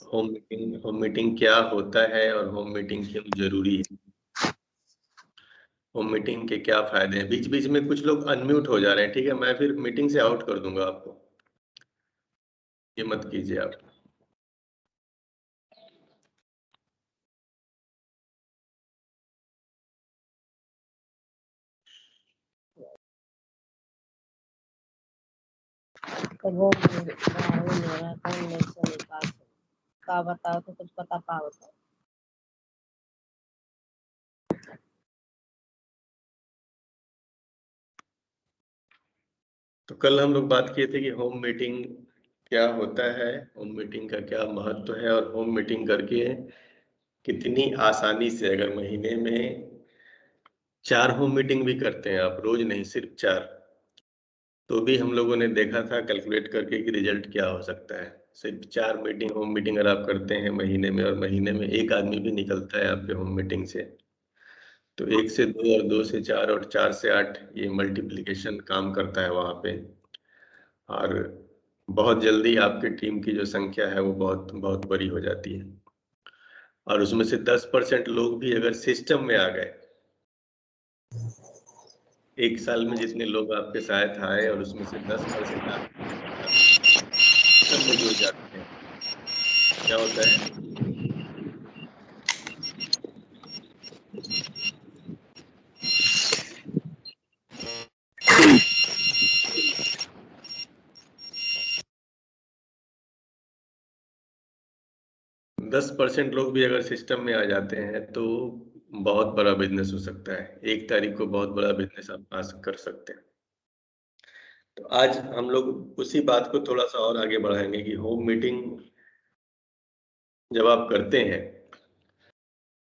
Home meeting क्या होता है और होम मीटिंग क्यों जरूरी है। होम मीटिंग के क्या फायदे हैं। बीच बीच में कुछ लोग अनम्यूट हो जा रहे हैं, ठीक है, मैं फिर मीटिंग से आउट कर दूंगा आपको, ये मत कीजिए आप। वो मेरा कौन नहीं से निकाल का बताओ तो कुछ पता पाओ तो। तो कल हम लोग बात किए थे कि होम मीटिंग क्या होता है, होम मीटिंग का क्या महत्व है, और होम मीटिंग करके कितनी आसानी से, अगर महीने में 4 होम मीटिंग भी करते हैं आप, रोज नहीं सिर्फ 4, तो भी हम लोगों ने देखा था कैलकुलेट करके कि रिजल्ट क्या हो सकता है। सिर्फ 4 मीटिंग होम मीटिंग अगर आप करते हैं महीने में, और महीने में एक आदमी भी निकलता है आपके होम मीटिंग से, तो 1 से 2 और 2 से 4 और 4 से 8 ये मल्टीप्लिकेशन काम करता है वहां पे। और बहुत जल्दी आपकी टीम की जो संख्या है वो बहुत बहुत बड़ी हो जाती है। और उसमें से 10% लोग भी अगर सिस्टम में आ गए, 1 साल में जितने लोग आपके साथ आए और उसमें से 10% आप सिस्टम में जुड़ जाते हैं, क्या होता है, 10% लोग भी अगर सिस्टम में आ जाते हैं तो बहुत बड़ा बिजनेस हो सकता है। 1 तारीख को बहुत बड़ा बिजनेस आप पास कर सकते हैं। तो आज हम लोग उसी बात को थोड़ा सा और आगे बढ़ाएंगे कि होम मीटिंग जब आप करते हैं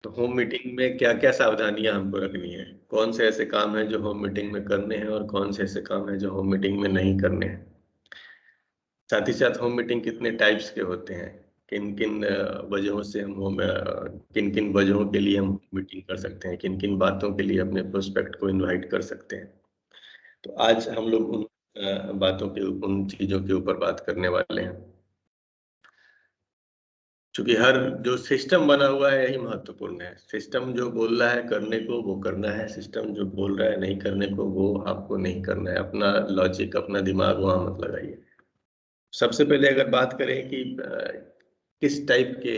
तो होम मीटिंग में क्या क्या सावधानियां हमको रखनी है, कौन से ऐसे काम हैं जो होम मीटिंग में करने हैं और कौन से ऐसे काम हैं जो होम मीटिंग में नहीं करने हैं। साथ ही साथ होम मीटिंग कितने टाइप्स के होते हैं, किन किन वजहों से हम किन किन वजहों के लिए हम मीटिंग कर सकते हैं, किन किन बातों के लिए अपने प्रोस्पेक्ट को इनवाइट कर सकते हैं। तो आज हम लोग उन बातों के, उन चीजों के ऊपर बात करने वाले हैं। क्योंकि हर जो सिस्टम बना हुआ है यही महत्वपूर्ण है। सिस्टम जो बोल रहा है करने को वो करना है, सिस्टम जो बोल रहा है नहीं करने को वो आपको नहीं करना है। अपना लॉजिक, अपना दिमाग वहां मत लगाइए। सबसे पहले अगर बात करें कि किस टाइप के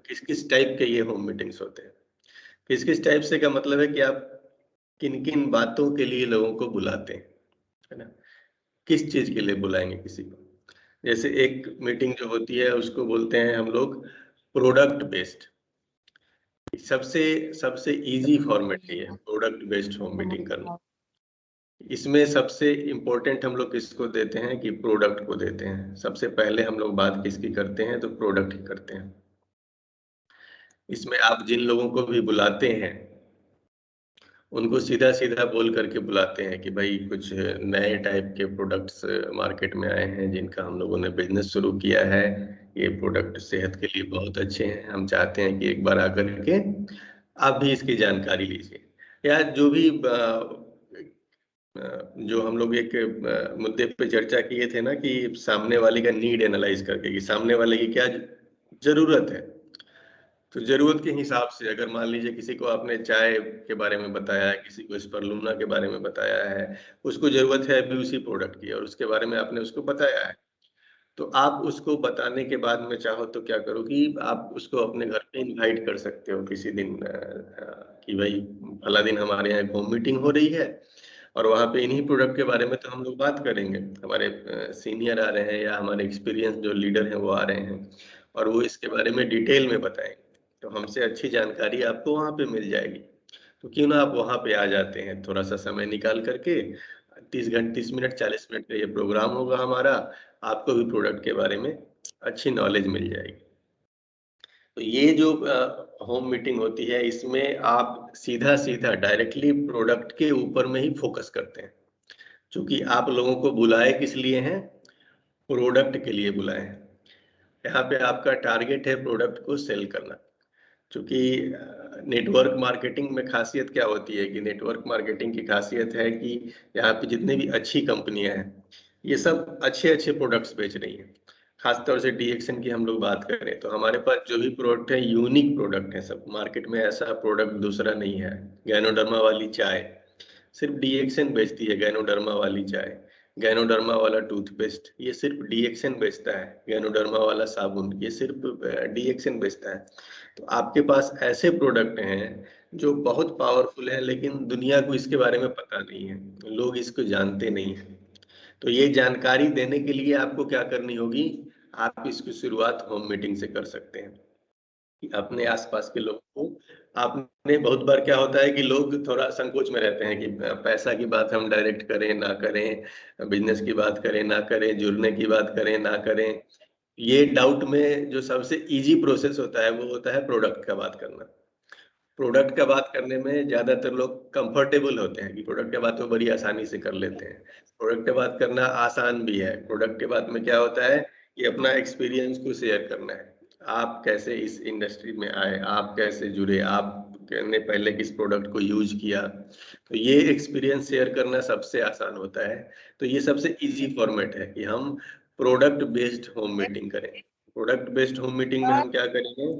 किस किस टाइप के ये होम मीटिंग्स होते हैं, किस किस टाइप से का मतलब है कि आप किन किन बातों के लिए लोगों को बुलाते हैं, है ना, किस चीज के लिए बुलाएंगे किसी को। जैसे एक मीटिंग जो होती है उसको बोलते हैं हम लोग प्रोडक्ट बेस्ड। सबसे सबसे इजी फॉर्मेट ये है प्रोडक्ट बेस्ड होम मीटिंग करना। इसमें सबसे इम्पोर्टेंट हम लोग किसको देते हैं कि प्रोडक्ट को देते हैं। सबसे पहले हम लोग बात किसकी करते हैं तो प्रोडक्ट की करते हैं। इसमें आप जिन लोगों को भी बुलाते हैं उनको सीधा सीधा बोल करके बुलाते हैं कि भाई कुछ नए टाइप के प्रोडक्ट्स मार्केट में आए हैं जिनका हम लोगों ने बिजनेस शुरू किया है। ये प्रोडक्ट सेहत के लिए बहुत अच्छे हैं, हम चाहते हैं कि एक बार आकर के आप भी इसकी जानकारी लीजिए। या जो भी जो हम लोग एक मुद्दे पे चर्चा किए थे ना कि सामने वाले का नीड एनालाइज करके कि सामने वाले की क्या जरूरत है। तो जरूरत के हिसाब से अगर मान लीजिए किसी को आपने चाय के बारे में बताया है, किसी को स्परलूना के बारे में बताया है, उसको जरूरत है अभी उसी प्रोडक्ट की और उसके बारे में आपने उसको बताया है, तो आप उसको बताने के बाद में चाहो तो क्या करो कि आप उसको अपने घर पे इनवाइट कर सकते हो किसी दिन कि भाई फला दिन हमारे यहाँ होम मीटिंग हो रही है और वहाँ पे इन्हीं प्रोडक्ट के बारे में तो हम लोग बात करेंगे। हमारे सीनियर आ रहे हैं या हमारे एक्सपीरियंस जो लीडर हैं वो आ रहे हैं और वो इसके बारे में डिटेल में बताएंगे, तो हमसे अच्छी जानकारी आपको वहाँ पे मिल जाएगी। तो क्यों ना आप वहाँ पे आ जाते हैं थोड़ा सा समय निकाल करके। 30 मिनट 40 मिनट का ये प्रोग्राम होगा हमारा, आपको भी प्रोडक्ट के बारे में अच्छी नॉलेज मिल जाएगी। तो ये जो होम मीटिंग होती है इसमें आप सीधा सीधा डायरेक्टली प्रोडक्ट के ऊपर में ही फोकस करते हैं। क्योंकि आप लोगों को बुलाए किस लिए हैं, प्रोडक्ट के लिए बुलाए हैं। यहाँ पे आपका टारगेट है प्रोडक्ट को सेल करना। क्योंकि नेटवर्क मार्केटिंग में खासियत क्या होती है कि नेटवर्क मार्केटिंग की खासियत है कि यहाँ पे जितने भी अच्छी कंपनियां हैं ये सब अच्छे अच्छे प्रोडक्ट्स बेच रही हैं। खासतौर से डीएक्सन की हम लोग बात करें तो हमारे पास जो भी प्रोडक्ट है यूनिक प्रोडक्ट है सब। मार्केट में ऐसा प्रोडक्ट दूसरा नहीं है। गैनोडर्मा वाली चाय सिर्फ डीएक्सन बेचती है। गैनोडर्मा वाली चाय, गैनोडर्मा वाला टूथपेस्ट ये सिर्फ डीएक्सन बेचता है। गैनोडर्मा वाला साबुन ये सिर्फ डीएक्सन बेचता है। तो आपके पास ऐसे प्रोडक्ट हैं जो बहुत पावरफुल है लेकिन दुनिया को इसके बारे में पता नहीं है, लोग इसको जानते नहीं है। तो ये जानकारी देने के लिए आपको क्या करनी होगी, आप इसकी शुरुआत होम मीटिंग से कर सकते हैं कि अपने आसपास के लोगों को। आपने बहुत बार क्या होता है कि लोग थोड़ा संकोच में रहते हैं कि पैसा की बात हम डायरेक्ट करें ना करें, बिजनेस की बात करें ना करें, जुड़ने की बात करें ना करें। ये डाउट में जो सबसे इजी प्रोसेस होता है वो होता है प्रोडक्ट का बात करना। प्रोडक्ट का बात करने में ज्यादातर लोग कंफर्टेबल होते हैं कि प्रोडक्ट के बात को बड़ी आसानी से कर लेते हैं। प्रोडक्ट के बात करना आसान भी है। प्रोडक्ट के बात में क्या होता है कि अपना एक्सपीरियंस को शेयर करना है। आप कैसे इस इंडस्ट्री में आए, आप कैसे जुड़े, आपने पहले किस प्रोडक्ट को यूज किया, तो ये एक्सपीरियंस शेयर करना सबसे आसान होता है। तो ये सबसे इजी फॉर्मेट है कि हम प्रोडक्ट बेस्ड होम मीटिंग करें। प्रोडक्ट बेस्ड होम मीटिंग में हम क्या करेंगे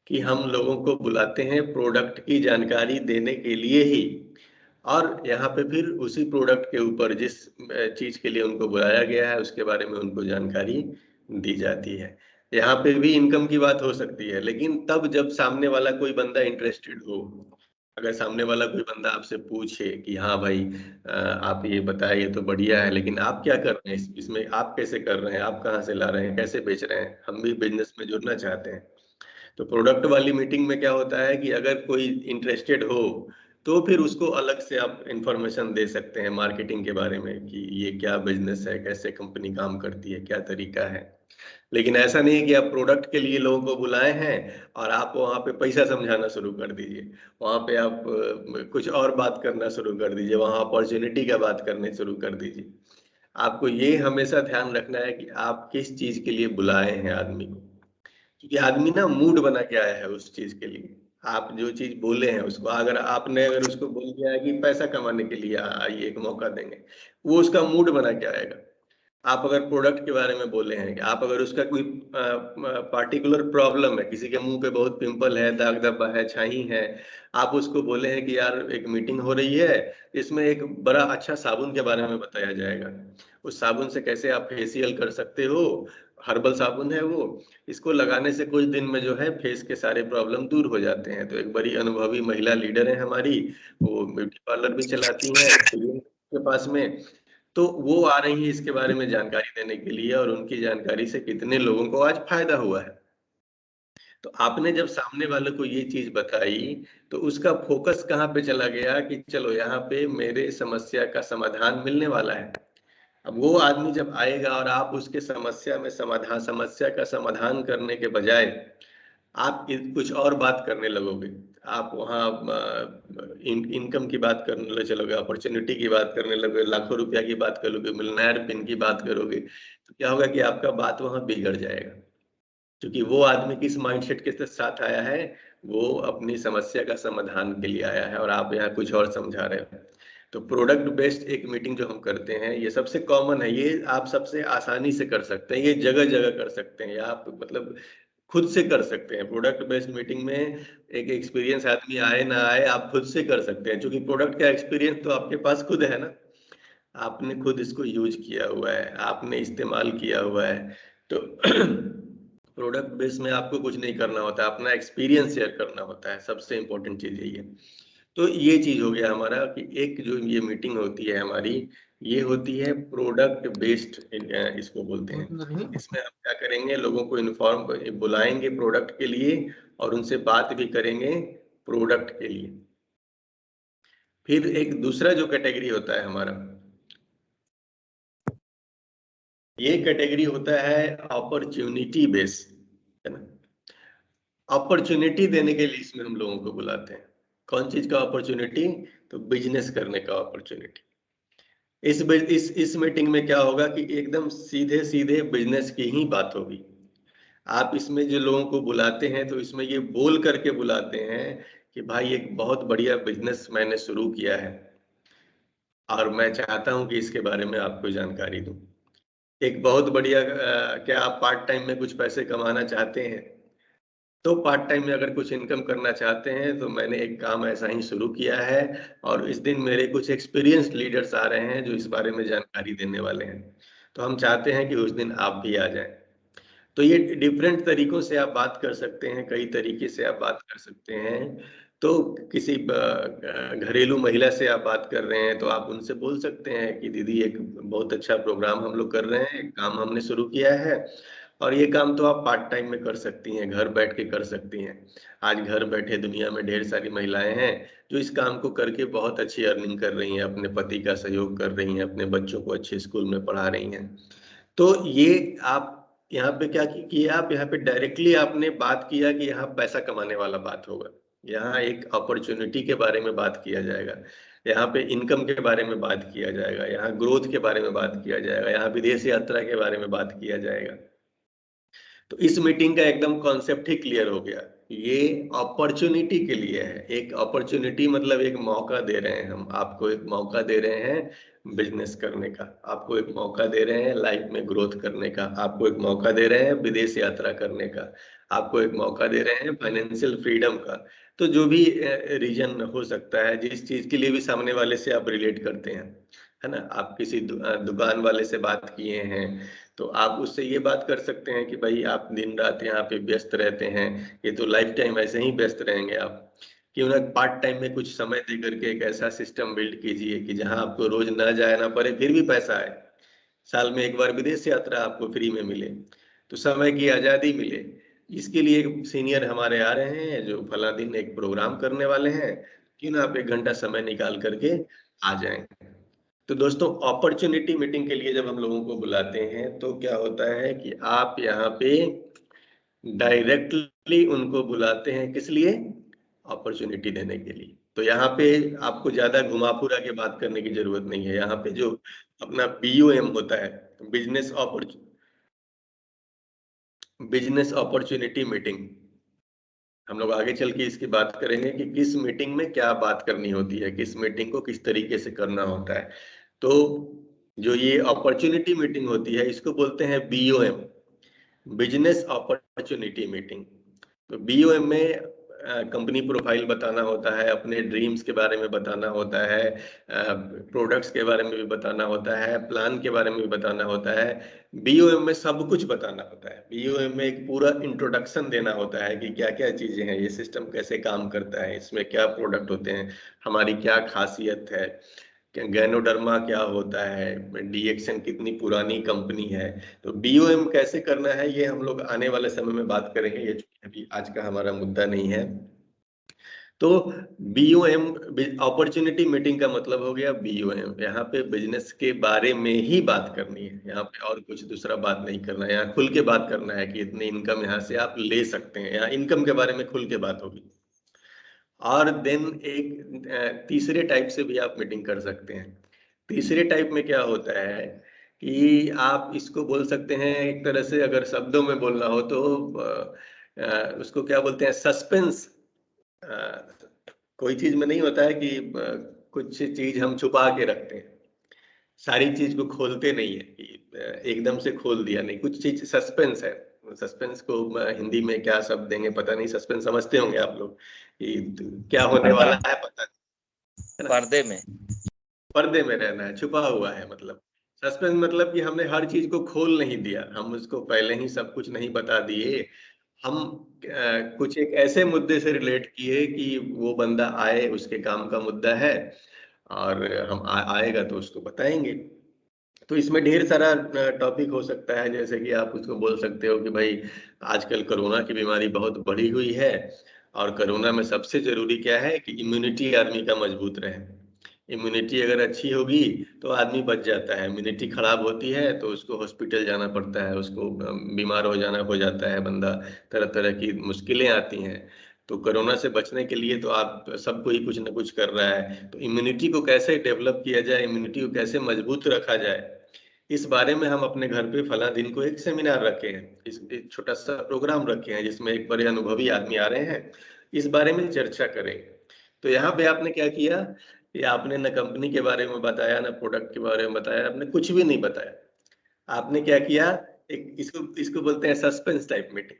कि हम लोगों को बुलाते हैं प्रोडक्ट की जानकारी देने के लिए ही, और यहाँ पे फिर उसी प्रोडक्ट के ऊपर जिस चीज के लिए उनको बुलाया गया है उसके बारे में उनको जानकारी दी जाती है। यहाँ पे भी इनकम की बात हो सकती है लेकिन तब जब सामने वाला कोई बंदा इंटरेस्टेड हो। अगर सामने वाला कोई बंदा आपसे पूछे कि हाँ भाई आप ये बताए ये तो बढ़िया है लेकिन आप क्या कर रहे हैं इसमें, आप कैसे कर रहे हैं, आप कहाँ से ला रहे हैं, कैसे बेच रहे हैं, हम भी बिजनेस में जुड़ना चाहते हैं। तो प्रोडक्ट वाली मीटिंग में क्या होता है कि अगर कोई इंटरेस्टेड हो तो फिर उसको अलग से आप इंफॉर्मेशन दे सकते हैं मार्केटिंग के बारे में कि ये क्या बिजनेस है, कैसे कंपनी काम करती है, क्या तरीका है। लेकिन ऐसा नहीं है कि आप प्रोडक्ट के लिए लोगों को बुलाए हैं और आप वहाँ पे पैसा समझाना शुरू कर दीजिए। वहाँ पे आप कुछ और बात करना शुरू कर दीजिए, वहाँ अपॉर्चुनिटी का बात करने शुरू कर दीजिए। आपको ये हमेशा ध्यान रखना है कि आप किस चीज के लिए बुलाए हैं आदमी को। क्योंकि आदमी ना मूड बना के आया है उस चीज के लिए। आप जो चीज बोले हैं उसको, अगर उसको बोल दिया है कि पैसा कमाने के लिए आइए एक मौका देंगे, वो उसका मूड बना के आएगा। आप अगर प्रोडक्ट के बारे में बोले हैं कि आप अगर उसका कोई पार्टिकुलर प्रॉब्लम है, किसी के मुंह पे बहुत पिंपल है, दाग धब्बा है, छाई है, आप उसको बोले हैं कि यार एक मीटिंग हो रही है, इसमें एक बड़ा अच्छा साबुन के बारे में बताया जाएगा। उस साबुन से कैसे आप फेशियल कर सकते हो, हर्बल साबुन है वो, इसको लगाने से कुछ दिन में जो है फेस के सारे प्रॉब्लम दूर हो जाते हैं। तो एक बड़ी अनुभवी महिला लीडर है हमारी, वो ब्यूटी पार्लर भी चलाती हैं के पास में। तो वो आ रही है इसके बारे में जानकारी देने के लिए, और उनकी जानकारी से कितने लोगों को आज फायदा हुआ है। तो आपने जब सामने वाले को ये चीज बताई तो उसका फोकस कहाँ पे चला गया कि चलो यहाँ पे मेरे समस्या का समाधान मिलने वाला है। अब वो आदमी जब आएगा और आप उसके समस्या का समाधान करने के बजाय आप कुछ और बात करने लगोगे, आप वहाँ इनकम की बात करने चलोगे, अपॉर्चुनिटी की बात करने लगोगे, लाखों रुपया की बात करोगे, मिलनायर पिन की बात करोगे, तो क्या होगा कि आपका बात वहाँ बिगड़ जाएगा। क्योंकि वो आदमी किस माइंडसेट के साथ आया है, वो अपनी समस्या का समाधान के लिए आया है और आप यहाँ कुछ और समझा रहे हो। तो प्रोडक्ट बेस्ड एक मीटिंग जो हम करते हैं ये सबसे कॉमन है, ये आप सबसे आसानी से कर सकते हैं, ये जगह जगह कर सकते हैं, या आप मतलब खुद से कर सकते हैं। प्रोडक्ट बेस्ड मीटिंग में एक एक्सपीरियंस आदमी आए ना आए, आप खुद से कर सकते हैं, क्योंकि प्रोडक्ट का एक्सपीरियंस तो आपके पास खुद है ना। आपने खुद इसको यूज किया हुआ है, आपने इस्तेमाल किया हुआ है। तो प्रोडक्ट बेस में आपको कुछ नहीं करना होता, अपना एक्सपीरियंस शेयर करना होता है। सबसे इंपॉर्टेंट चीज यही है। तो ये चीज हो गया हमारा कि एक जो ये मीटिंग होती है हमारी, ये होती है प्रोडक्ट बेस्ड, इसको बोलते हैं। इसमें हम क्या करेंगे, लोगों को इन्फॉर्म बुलाएंगे प्रोडक्ट के लिए और उनसे बात भी करेंगे प्रोडक्ट के लिए। फिर एक दूसरा जो कैटेगरी होता है हमारा, ये कैटेगरी होता है अपॉर्चुनिटी बेस, है ना। अपॉर्चुनिटी देने के लिए इसमें हम लोगों को बुलाते हैं। कौन चीज का अपॉर्चुनिटी, तो बिजनेस करने का अपॉर्चुनिटी। इस मीटिंग में क्या होगा कि एकदम सीधे सीधे बिजनेस की ही बात होगी। आप इसमें जो लोगों को बुलाते हैं तो इसमें ये बोल करके बुलाते हैं कि भाई एक बहुत बढ़िया बिजनेस मैंने शुरू किया है और मैं चाहता हूं कि इसके बारे में आपको जानकारी दूं। एक बहुत बढ़िया क्या आप पार्ट टाइम में कुछ पैसे कमाना चाहते हैं, तो पार्ट टाइम में अगर कुछ इनकम करना चाहते हैं तो मैंने एक काम ऐसा ही शुरू किया है, और इस दिन मेरे कुछ एक्सपीरियंस्ड लीडर्स आ रहे हैं जो इस बारे में जानकारी देने वाले हैं। तो हम चाहते हैं कि उस दिन आप भी आ जाएं। तो ये डिफरेंट तरीकों से आप बात कर सकते हैं, कई तरीके से आप बात कर सकते हैं। तो किसी घरेलू महिला से आप बात कर रहे हैं तो आप उनसे बोल सकते हैं कि दीदी एक बहुत अच्छा प्रोग्राम हम लोग कर रहे हैं, एक काम हमने शुरू किया है, और ये काम तो आप पार्ट टाइम में कर सकती हैं, घर बैठ के कर सकती हैं। आज घर बैठे दुनिया में ढेर सारी महिलाएं हैं जो इस काम को करके बहुत अच्छी अर्निंग कर रही हैं, अपने पति का सहयोग कर रही हैं, अपने बच्चों को अच्छे स्कूल में पढ़ा रही हैं। तो ये आप यहाँ पे क्या किया, आप यहाँ पे डायरेक्टली आपने बात किया कि यहाँ पैसा कमाने वाला बात होगा। यहाँ एक अपॉर्चुनिटी के बारे में बात किया जाएगा, यहाँ पे इनकम के बारे में बात किया जाएगा, यहाँ ग्रोथ के बारे में बात किया जाएगा, यहाँ विदेश यात्रा के बारे में बात किया जाएगा। तो इस मीटिंग का एकदम कॉन्सेप्ट ही क्लियर हो गया। ये अपॉर्चुनिटी के लिए है, एक अपॉर्चुनिटी मतलब एक मौका दे रहे हैं, हम आपको एक मौका दे रहे हैं बिजनेस करने का, आपको एक मौका दे रहे हैं लाइफ में ग्रोथ करने का, आपको एक मौका दे रहे हैं विदेश यात्रा करने का, आपको एक मौका दे रहे हैं फाइनेंशियल फ्रीडम का। तो जो भी रीजन हो सकता है, जिस चीज के लिए भी सामने वाले से आप रिलेट करते हैं, है ना, आप किसी दुकान वाले से बात किए हैं तो आप उससे ये बात कर सकते हैं कि भाई आप दिन रात यहाँ पे व्यस्त रहते हैं, ये तो लाइफ टाइम ऐसे ही व्यस्त रहेंगे आप, क्यों ना पार्ट टाइम में कुछ समय दे करके एक ऐसा सिस्टम बिल्ड कीजिए कि जहां आपको रोज ना जाए ना पड़े, फिर भी पैसा आए, साल में एक बार विदेश यात्रा आपको फ्री में मिले, तो समय की आजादी मिले। इसके लिए एक सीनियर हमारे आ रहे हैं जो फला दिन एक प्रोग्राम करने वाले हैं, क्यों ना आप 1 घंटा समय निकाल करके आ जाएं। तो दोस्तों, अपॉर्चुनिटी मीटिंग के लिए जब हम लोगों को बुलाते हैं तो क्या होता है कि आप यहाँ पे डायरेक्टली उनको बुलाते हैं, किस लिए? अपॉर्चुनिटी देने के लिए। तो यहाँ पे आपको ज्यादा घुमा फिरा के बात करने की जरूरत नहीं है। यहाँ पे जो अपना BOM होता है, बिजनेस अपॉर्चुनिटी मीटिंग, हम लोग आगे चल के इसकी बात करेंगे कि किस मीटिंग में क्या बात करनी होती है, किस मीटिंग को किस तरीके से करना होता है। तो जो ये अपॉर्चुनिटी मीटिंग होती है इसको बोलते हैं BOM, बिजनेस अपॉर्चुनिटी मीटिंग। तो BOM में कंपनी प्रोफाइल बताना होता है, अपने ड्रीम्स के बारे में बताना होता है, प्रोडक्ट्स के बारे में भी बताना होता है, प्लान के बारे में भी बताना होता है। BOM में सब कुछ बताना होता है। BOM में एक पूरा इंट्रोडक्शन देना होता है कि क्या क्या चीजें हैं, ये सिस्टम कैसे काम करता है, इसमें क्या प्रोडक्ट होते हैं, हमारी क्या खासियत है, गैनोडर्मा क्या होता है, डीएक्सन कितनी पुरानी कंपनी है। तो BOM कैसे करना है ये हम लोग आने वाले समय में बात करेंगे, ये अभी आज का हमारा मुद्दा नहीं है। तो BOM अपॉर्चुनिटी मीटिंग का मतलब हो गया BOM, यहाँ पे बिजनेस के बारे में ही बात करनी है, यहाँ पे और कुछ दूसरा बात नहीं करना है, यहाँ खुल के बात करना है कि इतनी इनकम यहाँ से आप ले सकते हैं, यहाँ इनकम के बारे में खुल के बात होगी। और देन एक तीसरे टाइप से भी आप मीटिंग कर सकते हैं। तीसरे टाइप में क्या होता है कि आप इसको बोल सकते हैं, एक तरह से अगर शब्दों में बोलना हो तो उसको क्या बोलते हैं, सस्पेंस। कोई चीज में नहीं होता है कि कुछ चीज हम छुपा के रखते हैं, सारी चीज को खोलते नहीं है कि एकदम से खोल दिया, नहीं, कुछ चीज सस्पेंस है। सस्पेंस को हिंदी में क्या शब्द देंगे पता नहीं, सस्पेंस समझते होंगे आप लोग कि क्या होने वाला है पता नहीं, है ना? पर्दे में, पर्दे में रहना है, छुपा हुआ है, मतलब सस्पेंस मतलब कि हमने हर चीज को खोल नहीं दिया, हम उसको पहले ही सब कुछ नहीं बता दिए, हम कुछ एक ऐसे मुद्दे से रिलेट किए कि वो बंदा आए, उसके काम का मुद्दा है, और हम आएगा तो उसको बताएंगे। तो इसमें ढेर सारा टॉपिक हो सकता है, जैसे कि आप उसको बोल सकते हो कि भाई आजकल कोरोना की बीमारी बहुत बढ़ी हुई है, और कोरोना में सबसे जरूरी क्या है कि इम्यूनिटी आदमी का मजबूत रहे। इम्यूनिटी अगर अच्छी होगी तो आदमी बच जाता है, इम्यूनिटी खराब होती है तो उसको हॉस्पिटल जाना पड़ता है, उसको बीमार हो जाता है बंदा, तरह तरह की मुश्किलें आती हैं। तो कोरोना से बचने के लिए तो आप सबको ही कुछ ना कुछ कर रहा है, तो इम्यूनिटी को कैसे डेवलप किया जाए, इम्यूनिटी को कैसे मजबूत रखा जाए, इस बारे में हम अपने घर पे फला दिन को एक सेमिनार रखे हैं, एक छोटा सा प्रोग्राम रखे हैं जिसमें एक बड़े अनुभवी आदमी आ रहे हैं, इस बारे में चर्चा करेंगे। तो यहाँ पे आपने क्या किया कि आपने न कंपनी के बारे में बताया, न प्रोडक्ट के बारे में बताया, आपने कुछ भी नहीं बताया, आपने क्या किया, एक इसको इसको बोलते हैं सस्पेंस टाइप मीटिंग।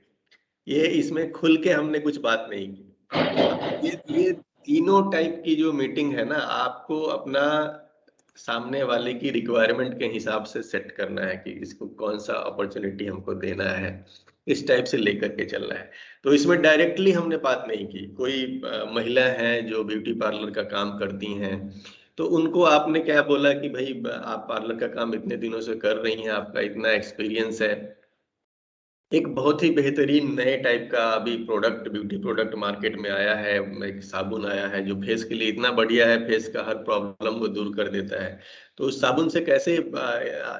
ये इसमें खुल के हमने कुछ बात नहीं की। ये तीनों टाइप की जो मीटिंग है ना, आपको अपना सामने वाले की रिक्वायरमेंट के हिसाब से सेट करना है कि इसको कौन सा अपॉर्चुनिटी हमको देना है, इस टाइप से लेकर के चलना है। तो इसमें डायरेक्टली हमने बात नहीं की। कोई महिला है जो ब्यूटी पार्लर का काम करती हैं, तो उनको आपने क्या बोला कि भाई आप पार्लर का काम इतने दिनों से कर रही हैं, आपका इतना एक्सपीरियंस है, एक बहुत ही बेहतरीन नए टाइप का अभी प्रोडक्ट, ब्यूटी प्रोडक्ट मार्केट में आया है, एक साबुन आया है जो फेस के लिए इतना बढ़िया है, फेस का हर प्रॉब्लम को दूर कर देता है। तो उस साबुन से कैसे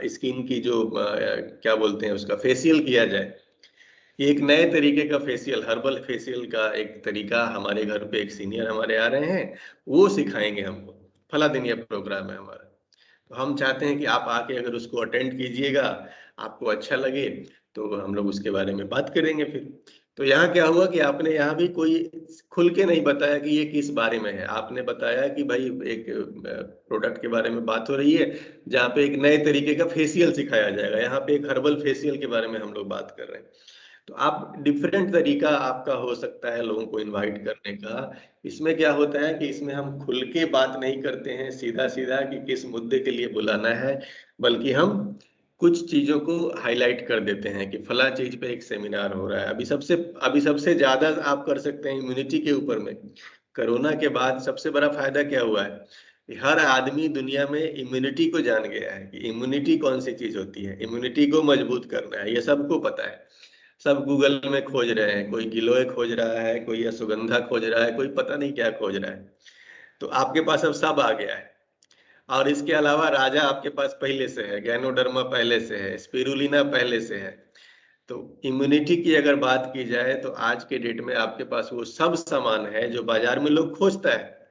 स्किन की जो क्या बोलते हैं उसका फेशियल किया जाए, ये एक नए तरीके का फेशियल, हर्बल फेशियल का एक तरीका हमारे घर पे एक सीनियर हमारे आ रहे हैं, वो सिखाएंगे हमको। फला दिन ये प्रोग्राम है हमारा। तो हम चाहते हैं कि आप आके अगर उसको अटेंड कीजिएगा, आपको अच्छा लगे तो हम लोग उसके बारे में बात करेंगे फिर। तो यहाँ क्या हुआ कि आपने यहाँ भी कोई खुल के नहीं बताया कि ये किस बारे में है। आपने बताया कि भाई एक प्रोडक्ट के बारे में बात हो रही है, जहाँ पे एक नए तरीके का फेशियल सिखाया जाएगा। यहाँ पे एक हर्बल फेशियल के बारे में हम लोग बात कर रहे हैं। तो आप डिफरेंट तरीका आपका हो सकता है लोगों को इनवाइट करने का। इसमें क्या होता है कि इसमें हम खुल के बात नहीं करते हैं सीधा सीधा कि किस मुद्दे के लिए बुलाना है, बल्कि हम कुछ चीजों को हाईलाइट कर देते हैं कि फला चीज पे एक सेमिनार हो रहा है। अभी सबसे ज्यादा आप कर सकते हैं इम्यूनिटी के ऊपर में। कोरोना के बाद सबसे बड़ा फायदा क्या हुआ है कि हर आदमी दुनिया में इम्यूनिटी को जान गया है कि इम्यूनिटी कौन सी चीज होती है, इम्यूनिटी को मजबूत करना है, ये सबको पता है। सब गूगल में खोज रहे हैं, कोई गिलोय खोज रहा है, कोई अश्वगंधा खोज रहा है, कोई पता नहीं क्या खोज रहा है। तो आपके पास अब सब आ गया है। और इसके अलावा राजा आपके पास पहले से है, गैनोडर्मा पहले से है, स्पिरुलिना पहले से है। तो इम्यूनिटी की अगर बात की जाए तो आज के डेट में आपके पास वो सब सामान है जो बाजार में लोग खोजता है।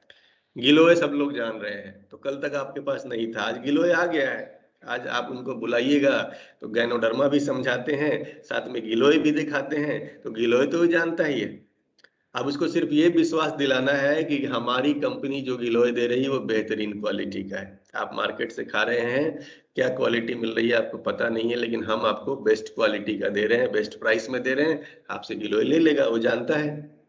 गिलोय सब लोग जान रहे हैं, तो कल तक आपके पास नहीं था, आज गिलोय आ गया है। आज आप उनको बुलाइएगा तो गैनोडर्मा भी समझाते हैं, साथ में गिलोय भी दिखाते हैं, तो गिलोय तो जानता ही है। अब उसको सिर्फ ये विश्वास दिलाना है कि हमारी कंपनी जो गिलोय दे रही है वो बेहतरीन क्वालिटी का है। आप मार्केट से खा रहे हैं, क्या क्वालिटी मिल रही है आपको पता नहीं है, लेकिन हम आपको बेस्ट क्वालिटी का दे रहे हैं, बेस्ट प्राइस में दे रहे हैं, आपसे गिलोय ले लेगा, वो जानता है।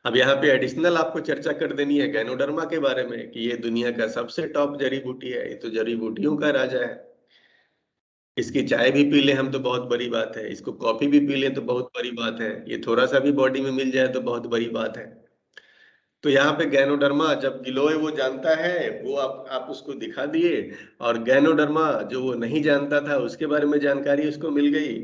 अब यहाँ पे एडिशनल आपको चर्चा कर देनी है गैनोडर्मा के बारे में कि ये दुनिया का सबसे टॉप जड़ी बूटी है, ये तो जड़ी बूटियों का राजा है। इसकी चाय भी पी ले हम तो बहुत बड़ी बात है, इसको कॉफी भी पी ले तो बहुत बड़ी बात है, ये थोड़ा सा भी बॉडी में मिल जाए तो बहुत बड़ी बात है। तो यहाँ पे गैनोडर्मा जब गिलोय वो जानता है, वो आप उसको दिखा दिए, और गैनोडर्मा जो वो नहीं जानता था उसके बारे में जानकारी उसको मिल गई,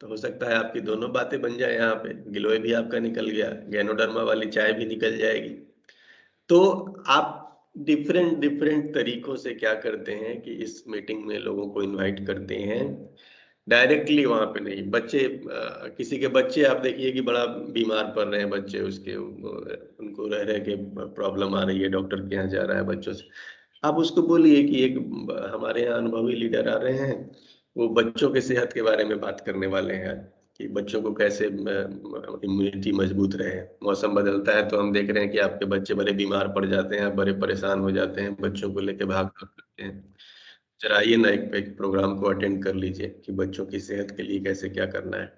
तो हो सकता है आपकी दोनों बातें बन जाए। यहाँ पे गिलोय भी आपका निकल गया, गैनोडर्मा वाली चाय भी निकल जाएगी। तो आप डिफरेंट डिफरेंट तरीकों से क्या करते हैं कि इस मीटिंग में लोगों को इनवाइट करते हैं, डायरेक्टली वहां पे नहीं। बच्चे किसी के बच्चे आप देखिए कि बड़ा बीमार पड़ रहे हैं बच्चे, उसके उनको रह रह के प्रॉब्लम आ रही है, डॉक्टर के यहाँ जा रहा है बच्चों से। आप उसको बोलिए कि एक हमारे यहाँ अनुभवी लीडर आ रहे हैं, वो बच्चों के सेहत के बारे में बात करने वाले हैं कि बच्चों को कैसे इम्यूनिटी मजबूत रहे। मौसम बदलता है तो हम देख रहे हैं कि आपके बच्चे बड़े बीमार पड़ जाते हैं, बड़े परेशान हो जाते हैं, बच्चों को लेके भाग भाग करते हैं। जरा आइए ना एक प्रोग्राम को अटेंड कर लीजिए कि बच्चों की सेहत के लिए कैसे क्या करना है।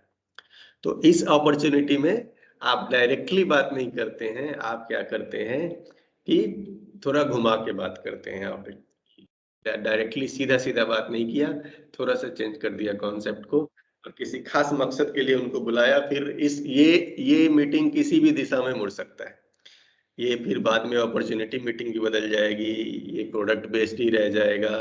तो इस अपॉर्चुनिटी में आप डायरेक्टली बात नहीं करते हैं, आप क्या करते हैं कि थोड़ा घुमा के बात करते हैं। आप डायरेक्टली सीधा सीधा बात नहीं किया, थोड़ा सा चेंज कर दिया कॉन्सेप्ट को, और किसी खास मकसद के लिए उनको बुलाया। फिर इस ये मीटिंग किसी भी दिशा में मुड़ सकता है। ये फिर बाद में अपॉर्चुनिटी मीटिंग भी बदल जाएगी, ये प्रोडक्ट बेस्ड ही रह जाएगा।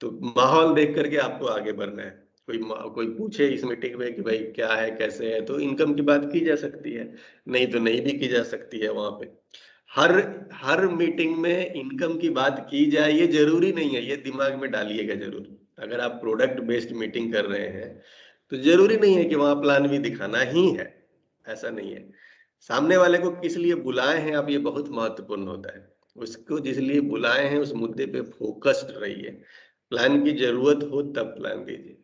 तो माहौल देख करके आपको आगे बढ़ना है। कोई पूछे इस मीटिंग में कि भाई क्या है कैसे है, तो इनकम की बात की जा सकती है, नहीं तो नहीं भी की जा सकती है। वहां पे हर हर मीटिंग में इनकम की बात की जाए ये जरूरी नहीं है, ये दिमाग में डालिएगा जरूर। अगर आप प्रोडक्ट बेस्ड मीटिंग कर रहे हैं तो जरूरी नहीं है कि वहां प्लान भी दिखाना ही है, ऐसा नहीं है। सामने वाले को किस लिए बुलाए हैं आप, ये बहुत महत्वपूर्ण होता है। उसको जिस लिए बुलाए हैं उस मुद्दे पे फोकस्ड रहिए। प्लान की जरूरत हो तब प्लान दीजिए।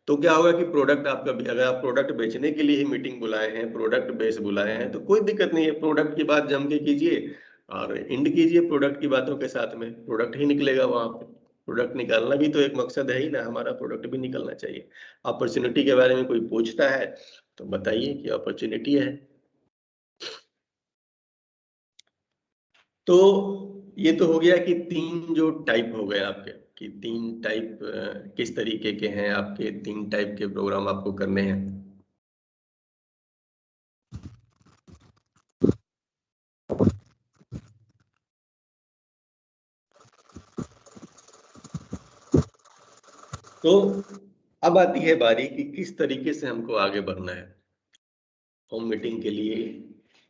तो क्या होगा कि प्रोडक्ट आपका, अगर आप प्रोडक्ट बेचने के लिए ही मीटिंग बुलाए हैं, प्रोडक्ट बेस बुलाए हैं, तो कोई दिक्कत नहीं है, प्रोडक्ट की बात जम के कीजिए और एंड कीजिए प्रोडक्ट की बातों के साथ में, प्रोडक्ट ही निकलेगा वहां पे। प्रोडक्ट निकालना भी तो एक मकसद है ही ना, हमारा प्रोडक्ट भी निकलना चाहिए। अपॉर्चुनिटी के बारे में कोई पूछता है तो बताइए कि अपॉर्चुनिटी है। तो ये तो हो गया कि 3 जो टाइप हो गए आपके, कि 3 टाइप किस तरीके के हैं आपके, 3 टाइप के प्रोग्राम आपको करने हैं। तो अब आती है बारी कि किस तरीके से हमको आगे बढ़ना है। होम मीटिंग के लिए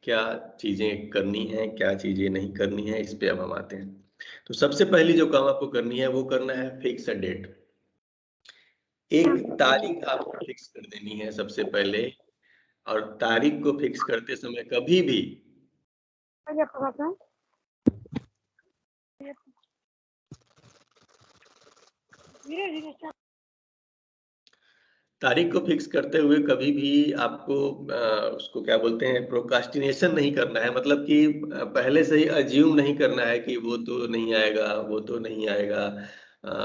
क्या चीजें करनी है, क्या चीजें नहीं करनी है, इस पे अब हम आते हैं। तो सबसे पहली जो काम आपको करनी है वो करना है फिक्स अ डेट। एक तारीख आपको फिक्स कर देनी है सबसे पहले, और तारीख को फिक्स करते समय कभी भी तारीख को फिक्स करते हुए कभी भी आपको उसको क्या बोलते हैं, प्रोकास्टिनेशन नहीं करना है। मतलब कि पहले से ही अज्यूम नहीं करना है कि वो तो नहीं आएगा, वो तो नहीं आएगा,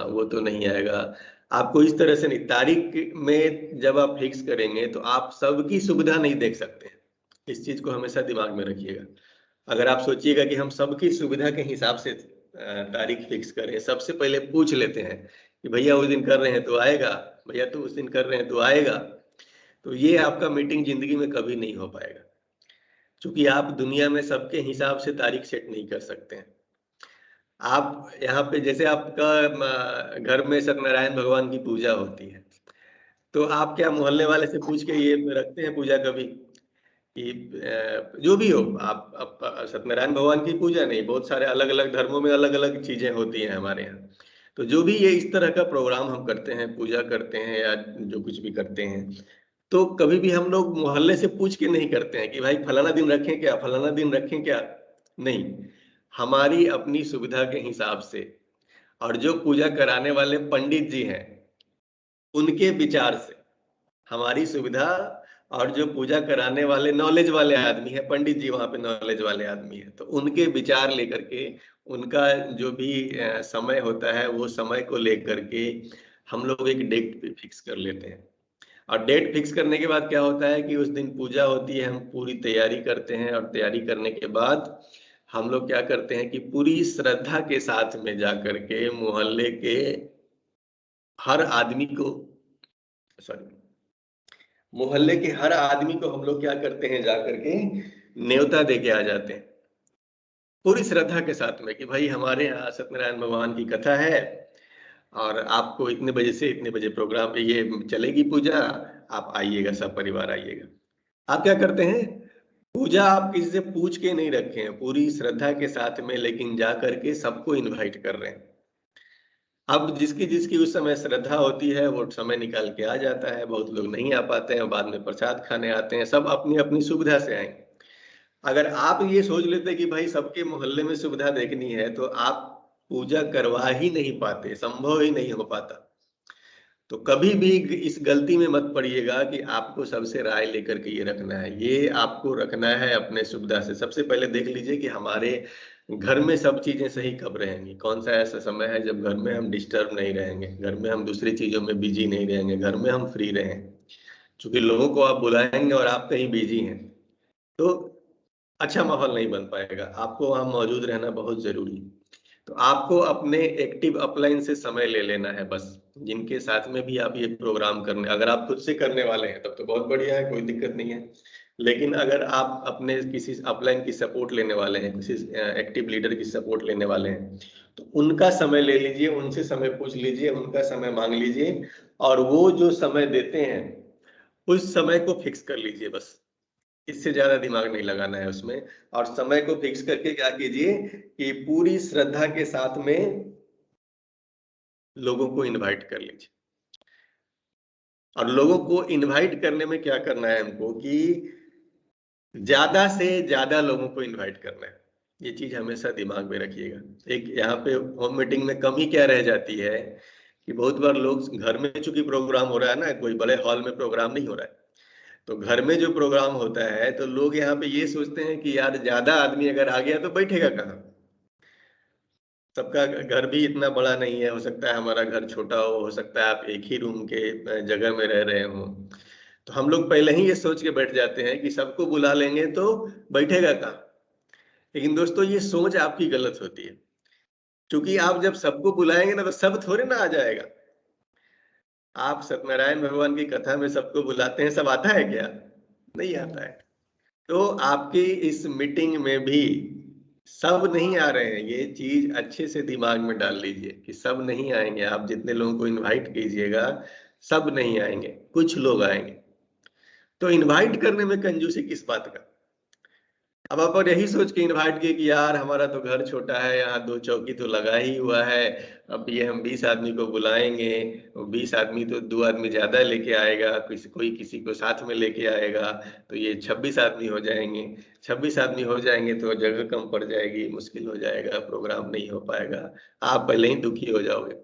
वो तो नहीं आएगा। आपको इस तरह से नहीं, तारीख में जब आप फिक्स करेंगे तो आप सबकी सुविधा नहीं देख सकते हैं। इस चीज को हमेशा दिमाग में रखिएगा। अगर आप सोचिएगा कि हम सबकी सुविधा के हिसाब से तारीख फिक्स करें, सबसे पहले पूछ लेते हैं कि भैया उस दिन कर रहे हैं तो आएगा, भैया तो उस दिन कर रहे हैं तो आएगा, तो ये आपका मीटिंग जिंदगी में कभी नहीं हो पाएगा। क्योंकि आप दुनिया में सबके हिसाब से तारीख सेट नहीं कर सकते हैं। आप यहाँ पे जैसे आपका घर में सत्यनारायण भगवान की पूजा होती है, तो आप क्या मोहल्ले वाले से पूछ के ये रखते हैं पूजा कभी कि जो भी हो आप सत्यनारायण भगवान की पूजा नहीं, बहुत सारे अलग अलग धर्मों में अलग अलग चीजें होती हैं हमारे यहाँ। तो जो भी ये इस तरह का प्रोग्राम हम करते हैं, पूजा करते हैं या जो कुछ भी करते हैं, तो कभी भी हम लोग मोहल्ले से पूछ के नहीं करते हैं कि भाई फलाना दिन रखें क्या, फलाना दिन रखें क्या। नहीं, हमारी अपनी सुविधा के हिसाब से, और जो पूजा कराने वाले पंडित जी हैं उनके विचार से, हमारी सुविधा, और जो पूजा कराने वाले नॉलेज वाले आदमी है, पंडित जी वहां पे नॉलेज वाले आदमी है, तो उनके विचार लेकर के, उनका जो भी समय होता है वो समय को लेकर के हम लोग एक डेट फिक्स कर लेते हैं। और डेट फिक्स करने के बाद क्या होता है कि उस दिन पूजा होती है, हम पूरी तैयारी करते हैं, और तैयारी करने के बाद हम लोग क्या करते हैं कि पूरी श्रद्धा के साथ में जा करके मोहल्ले के हर आदमी को, सॉरी, मोहल्ले के हर आदमी को हम लोग क्या करते हैं, जा करके न्योता दे के आ जाते हैं पूरी श्रद्धा के साथ में कि भाई हमारे यहाँ सत्यनारायण भगवान की कथा है, और आपको इतने बजे से इतने बजे प्रोग्राम ये चलेगी पूजा, आप आइएगा, सब परिवार आइएगा। आप क्या करते हैं, पूजा आप किसी से पूछ के नहीं रखे हैं, पूरी श्रद्धा के साथ में, लेकिन जा करके सबको इनवाइट कर रहे हैं। अब जिसकी जिसकी उस समय श्रद्धा होती है वो समय निकाल के आ जाता है, बहुत लोग नहीं आ पाते हैं, बाद में प्रसाद खाने आते हैं, सब अपनी अपनी सुविधा से आएंगे। अगर आप ये सोच लेते कि भाई सबके मोहल्ले में सुविधा देखनी है, तो आप पूजा करवा ही नहीं पाते, संभव ही नहीं हो पाता। तो कभी भी इस गलती में मत पड़िएगा कि आपको सबसे राय लेकर के ये रखना है। ये आपको रखना है अपने सुविधा से। सबसे पहले देख लीजिए कि हमारे घर में सब चीजें सही कब रहेंगी, कौन सा ऐसा समय है जब घर में हम डिस्टर्ब नहीं रहेंगे, घर में हम दूसरी चीजों में बिजी नहीं रहेंगे, घर में हम फ्री रहें। क्योंकि लोगों को आप बुलाएंगे और आप कहीं बिजी हैं तो अच्छा माहौल नहीं बन पाएगा। आपको वहां मौजूद रहना बहुत जरूरी है। तो आपको अपने एक्टिव अपलाइन से समय ले लेना है बस, जिनके साथ में भी आप ये प्रोग्राम करने, अगर आप खुद से करने वाले हैं तब तो बहुत बढ़िया है, कोई दिक्कत नहीं है। लेकिन अगर आप अपने किसी अपलाइन की सपोर्ट लेने वाले हैं, किसी एक्टिव लीडर की सपोर्ट लेने वाले हैं, तो उनका समय ले लीजिए, उनसे समय पूछ लीजिए, उनका समय मांग लीजिए, और वो जो समय देते हैं उस समय को फिक्स कर लीजिए बस। इससे ज्यादा दिमाग नहीं लगाना है उसमें। और समय को फिक्स करके क्या कीजिए कि पूरी श्रद्धा के साथ में लोगों को इनवाइट कर लीजिए। और लोगों को इनवाइट करने में क्या करना है हमको कि ज्यादा से ज्यादा लोगों को इनवाइट करना है। ये चीज हमेशा दिमाग में रखिएगा। एक यहाँ पे होम मीटिंग में कमी क्या रह जाती है कि बहुत बार लोग घर में, चूंकि प्रोग्राम हो रहा है ना, कोई बड़े हॉल में प्रोग्राम नहीं हो रहा है, तो घर में जो प्रोग्राम होता है तो लोग यहाँ पे ये सोचते हैं कि यार ज्यादा आदमी अगर आ गया तो बैठेगा कहाँ। सबका घर भी इतना बड़ा नहीं है, हो सकता है हमारा घर छोटा हो सकता है आप एक ही रूम के जगह में रह रहे हो। तो हम लोग पहले ही ये सोच के बैठ जाते हैं कि सबको बुला लेंगे तो बैठेगा कहाँ। लेकिन दोस्तों ये सोच आपकी गलत होती है, क्योंकि आप जब सबको बुलाएंगे ना तो सब थोड़े ना आ जाएगा। आप सत्यनारायण भगवान की कथा में सबको बुलाते हैं, सब आता है क्या? नहीं आता है। तो आपकी इस मीटिंग में भी सब नहीं आ रहे हैं, ये चीज अच्छे से दिमाग में डाल लीजिए कि सब नहीं आएंगे। आप जितने लोगों को इनवाइट कीजिएगा सब नहीं आएंगे, कुछ लोग आएंगे। तो इनवाइट करने में कंजूसी किस बात का? अब आप और यही सोच के इनवाइट किए कि यार हमारा तो घर छोटा है, यहाँ 2 चौकी तो लगा ही हुआ है, अब ये हम 20 आदमी को बुलाएंगे, 20 आदमी तो 2 आदमी ज्यादा लेके आएगा, कोई किसी को साथ में लेके आएगा, तो ये 26 आदमी हो जाएंगे। 26 आदमी हो जाएंगे तो जगह कम पड़ जाएगी, मुश्किल हो जाएगा, प्रोग्राम नहीं हो पाएगा, आप पहले ही दुखी हो जाओगे।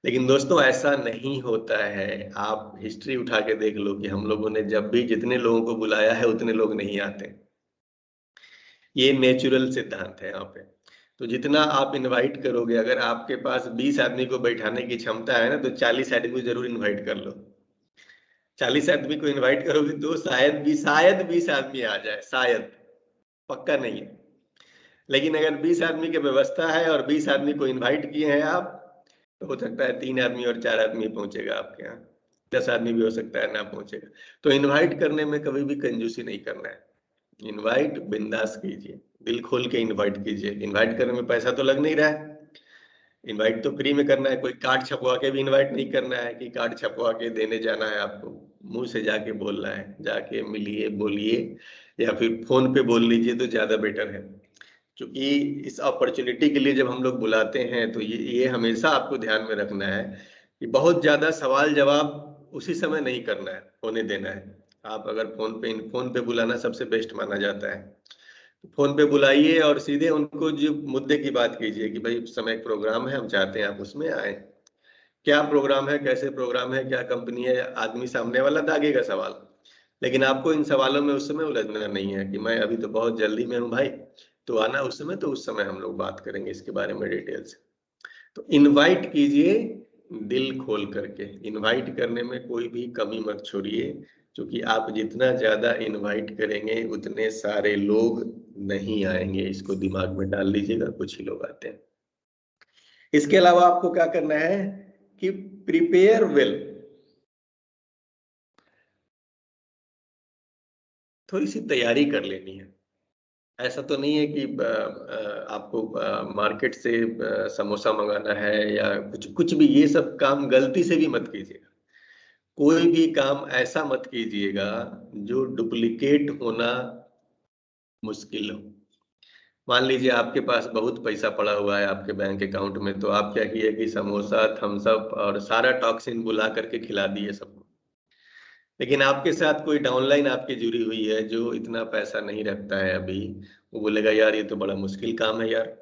लेकिन दोस्तों ऐसा नहीं होता है। आप हिस्ट्री उठा के देख लो कि हम लोगों ने जब भी जितने लोगों को बुलाया है उतने लोग नहीं आते। ये नेचुरल सिद्धांत है यहाँ पे। तो जितना आप इनवाइट करोगे, अगर आपके पास 20 आदमी को बैठाने की क्षमता है ना तो 40 आदमी को जरूर इनवाइट कर लो। 40 आदमी को इनवाइट करोगे तो शायद 20 आदमी आ जाए, शायद, पक्का नहीं है। लेकिन अगर 20 आदमी की व्यवस्था है और 20 आदमी को इनवाइट किए हैं आप, तो हो सकता है 3 आदमी और 4 आदमी पहुंचेगा आपके यहाँ, 10 आदमी भी हो सकता है ना पहुंचेगा। तो इनवाइट करने में कभी भी कंजूसी नहीं करना है। इनवाइट बिंदास कीजिए, दिल खोल के इनवाइट कीजिए। इनवाइट करने में पैसा तो लग नहीं रहा है, इनवाइट तो फ्री में करना है। कोई कार्ड छपवा के भी इनवाइट नहीं करना है कि कार्ड छपवा के देने जाना है आपको। मुंह से जाके बोलना है, जाके मिलिए, बोलिए, या फिर फोन पे बोल लीजिए तो ज्यादा बेटर है। क्योंकि इस अपॉर्चुनिटी के लिए जब हम लोग बुलाते हैं तो ये हमेशा आपको ध्यान में रखना है कि बहुत ज्यादा सवाल जवाब उसी समय नहीं करना है, होने देना है। आप अगर फोन पे बुलाना सबसे बेस्ट माना जाता है। फोन पे बुलाइए और सीधे उनको जो मुद्दे की बात कीजिए कि भाई उस समय एक प्रोग्राम है, हम चाहते हैं आप उसमें आए। क्या प्रोग्राम है, कैसे प्रोग्राम है, क्या कंपनी है, आदमी सामने वाला दागेगा सवाल। लेकिन आपको इन सवालों में उस समय उलझना नहीं है कि मैं अभी तो बहुत जल्दी में हूँ भाई, तो आना उस समय, तो उस समय हम लोग बात करेंगे इसके बारे में डिटेल से। तो इनवाइट कीजिए दिल खोल करके। इनवाइट करने में कोई भी कमी मत छोड़िए, क्योंकि आप जितना ज्यादा इनवाइट करेंगे उतने सारे लोग नहीं आएंगे। इसको दिमाग में डाल लीजिएगा, कुछ ही लोग आते हैं। इसके अलावा आपको क्या करना है कि प्रिपेयर वेल। थोड़ी सी तैयारी कर लेनी है। ऐसा तो नहीं है कि आपको मार्केट से समोसा मंगाना है या कुछ कुछ भी, ये सब काम गलती से भी मत कीजिएगा। कोई भी काम ऐसा मत कीजिएगा जो डुप्लीकेट होना मुश्किल हो। मान लीजिए आपके पास बहुत पैसा पड़ा हुआ है आपके बैंक अकाउंट में, तो आप क्या किए कि समोसा, थम्स अप और सारा टॉक्सिन बुला करके खिला दिए सबको। लेकिन आपके साथ कोई डाउनलाइन आपकी जुड़ी हुई है जो इतना पैसा नहीं रखता है अभी, वो बोलेगा यार ये तो बड़ा मुश्किल काम है यार,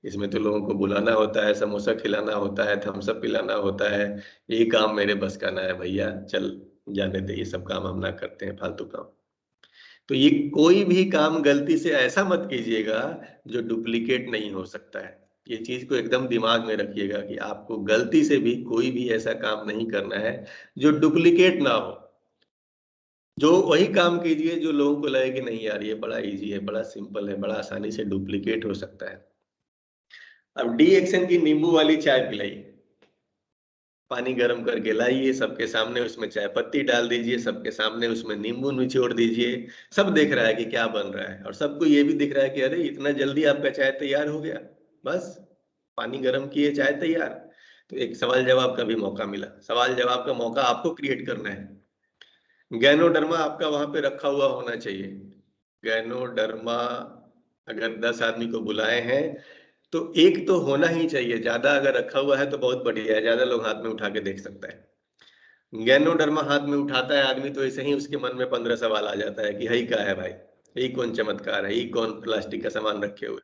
इसमें तो लोगों को बुलाना होता है, समोसा खिलाना होता है, थम्स अप पिलाना होता है, यही काम मेरे बस का ना है भैया, चल जाने दे, ये सब काम हम ना करते हैं, फालतू काम। तो ये कोई भी काम गलती से ऐसा मत कीजिएगा जो डुप्लीकेट नहीं हो सकता है। ये चीज को एकदम दिमाग में रखिएगा कि आपको गलती से भी कोई भी ऐसा काम नहीं करना है जो डुप्लीकेट ना हो। जो वही काम कीजिए जो लोगों को लगे कि नहीं यार ये बड़ा इजी है, बड़ा सिंपल है, बड़ा आसानी से डुप्लीकेट हो सकता है। अब डी एक्शन की नींबू वाली चाय पिलाइए। पानी गर्म करके लाइए, सबके सामने उसमें चाय पत्ती डाल दीजिए, सबके सामने उसमें नींबू निचोड़ दीजिए। सब देख रहा है कि क्या बन रहा है, और सबको ये भी दिख रहा है कि अरे इतना जल्दी आपका चाय तैयार हो गया, बस पानी गर्म किए चाय तैयार। तो एक सवाल जवाब का भी मौका मिला। सवाल जवाब का मौका आपको क्रिएट करना है। गैनोडर्मा आपका वहां पे रखा हुआ होना चाहिए। गैनोडर्मा, अगर 10 आदमी को बुलाए हैं तो एक तो होना ही चाहिए। ज्यादा अगर रखा हुआ है तो बहुत बढ़िया है, ज्यादा लोग हाथ में उठा के देख सकता है। गैनोडर्मा हाथ में उठाता है आदमी तो ऐसे ही उसके मन में 15 सवाल आ जाता है कि यही क्या है भाई, यही कौन चमत्कार है, यही कौन प्लास्टिक का सामान रखे हुए।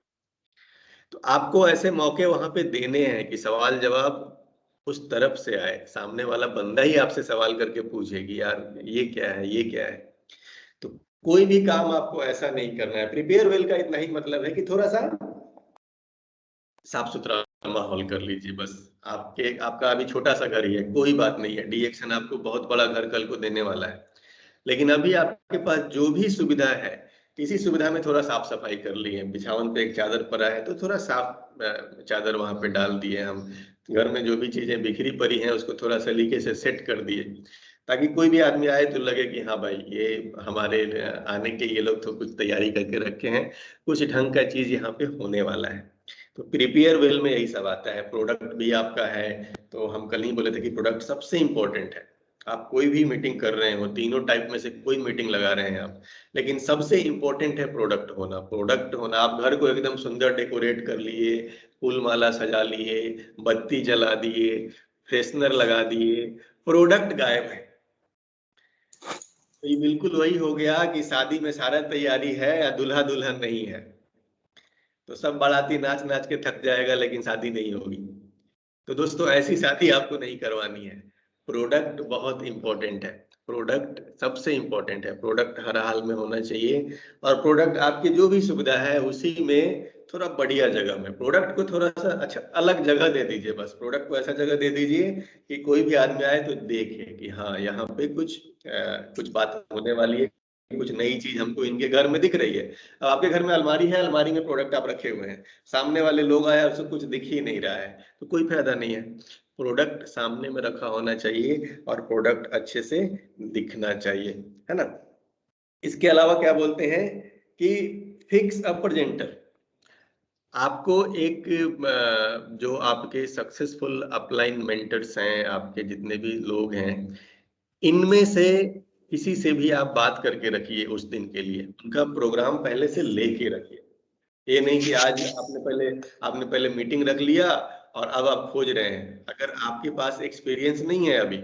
तो आपको ऐसे मौके वहां पे देने हैं कि सवाल जवाब उस तरफ से आए, सामने वाला बंदा ही आपसे सवाल करके पूछे कि यार ये क्या है, ये क्या है। तो कोई भी काम आपको ऐसा नहीं करना है। प्रिपेयर वेल का इतना ही मतलब है कि थोड़ा सा साफ सुथरा माहौल कर लीजिए बस। आपका अभी छोटा सा घर ही है, कोई बात नहीं है, डीएक्शन आपको बहुत बड़ा घर कल को देने वाला है। लेकिन अभी आपके पास जो भी सुविधा है, इसी सुविधा में थोड़ा साफ सफाई कर लिए, बिछावन पे एक चादर पड़ा है तो थोड़ा साफ चादर वहां पे डाल दिए हम। घर में जो भी चीजें बिखरी पड़ी हैं उसको थोड़ा सलीके से सेट कर दिए, ताकि कोई भी आदमी आए तो लगे कि हाँ भाई ये हमारे आने के ये लोग तो कुछ तैयारी करके रखे हैं, कुछ ढंग का चीज यहाँ पे होने वाला है। तो प्रिपेयर वेल में यही सब आता है। प्रोडक्ट भी आपका है, तो हम कल ही बोले थे कि प्रोडक्ट सबसे इंपॉर्टेंट है। आप कोई भी मीटिंग कर रहे हो, तीनों टाइप में से कोई मीटिंग लगा रहे हैं आप, लेकिन सबसे इंपॉर्टेंट है प्रोडक्ट होना। प्रोडक्ट होना, आप घर को एकदम सुंदर डेकोरेट कर लिए, फूल माला सजा लिए, बत्ती जला दिए, फ्रेशनर लगा दिए, प्रोडक्ट गायब है। तो ये बिल्कुल वही हो गया कि शादी में सारा तैयारी है या दूल्हा दुल्हन नहीं है, तो सब बाराती नाच नाच के थक जाएगा लेकिन शादी नहीं होगी। तो दोस्तों ऐसी शादी आपको नहीं करवानी है। प्रोडक्ट बहुत इंपॉर्टेंट है, प्रोडक्ट सबसे इंपॉर्टेंट है, प्रोडक्ट हर हाल में होना चाहिए। और प्रोडक्ट आपकी जो भी सुविधा है उसी में थोड़ा बढ़िया जगह में, प्रोडक्ट को थोड़ा सा अच्छा अलग जगह दे दीजिए। बस प्रोडक्ट को ऐसा जगह दे दीजिए कि कोई भी आदमी आए तो देखे कि हाँ यहाँ पे कुछ बात होने वाली है, कुछ नई चीज हमको इनके घर में दिख रही है। अब आपके घर में अलमारी है, अलमारी में प्रोडक्ट आप रखे हुए हैं, सामने वाले लोग आए उसको कुछ दिख ही नहीं रहा है, तो कोई फायदा नहीं है। प्रोडक्ट सामने में रखा होना चाहिए और प्रोडक्ट अच्छे से दिखना चाहिए, है ना। इसके अलावा क्या बोलते हैं कि फिक्स अ प्रेजेंटर। आपको एक जो आपके सक्सेसफुल अपलाइन मेंटर्स हैं, आपके जितने भी लोग हैं, इनमें से किसी से भी आप बात करके रखिए उस दिन के लिए, उनका प्रोग्राम पहले से लेके रखिए। ये नहीं कि आज आपने पहले मीटिंग रख लिया और अब आप खोज रहे हैं। अगर आपके पास एक्सपीरियंस नहीं है अभी,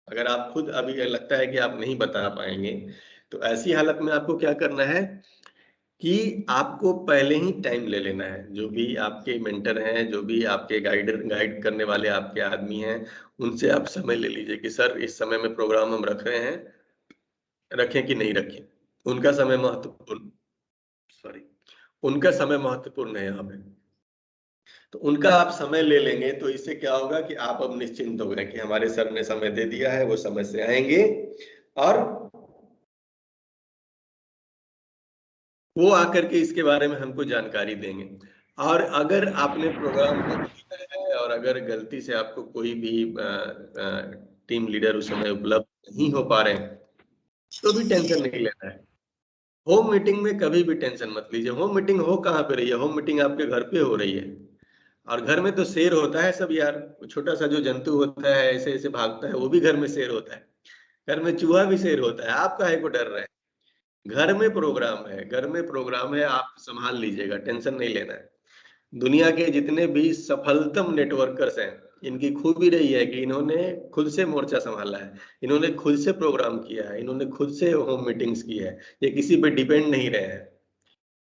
अगर आप खुद अभी लगता है कि आप नहीं बता पाएंगे, तो ऐसी हालत में आपको क्या करना है कि आपको पहले ही टाइम ले लेना है। जो भी आपके मेंटर हैं, जो भी आपके गाइड करने वाले आपके आदमी हैं, उनसे आप समय ले लीजिए कि सर इस समय में प्रोग्राम हम रख रहे हैं, रखें कि नहीं रखें। उनका समय महत्वपूर्ण सॉरी उनका समय महत्वपूर्ण है यहाँ पे। तो उनका आप समय ले लेंगे तो इससे क्या होगा कि आप अब निश्चिंत हो गए कि हमारे सर ने समय दे दिया है, वो समय से आएंगे और वो आकर के इसके बारे में हमको जानकारी देंगे। और अगर आपने प्रोग्राम रख दिया है और अगर गलती से आपको कोई भी टीम लीडर उस समय उपलब्ध नहीं हो पा रहे हैं, तो भी टेंशन नहीं लेना है। होम मीटिंग में कभी भी टेंशन मत लीजिए। होम मीटिंग हो कहाँ पे रही है? होम मीटिंग आपके घर पे हो रही है। और घर में तो शेर होता है सब यार, छोटा सा जो जंतु होता है ऐसे ऐसे भागता है, वो भी घर में शेर होता है। घर में चूहा भी शेर होता है, आप काहे को डर रहे हैं? घर में प्रोग्राम है, घर में प्रोग्राम है, आप संभाल लीजिएगा, टेंशन नहीं लेना है। दुनिया के जितने भी सफलतम नेटवर्कर्स हैं, इनकी खूबी रही है कि इन्होंने खुद से मोर्चा संभाला है, इन्होंने खुद से प्रोग्राम किया है, इन्होंने खुद से होम मीटिंग्स की है, ये किसी पे डिपेंड नहीं रहे हैं।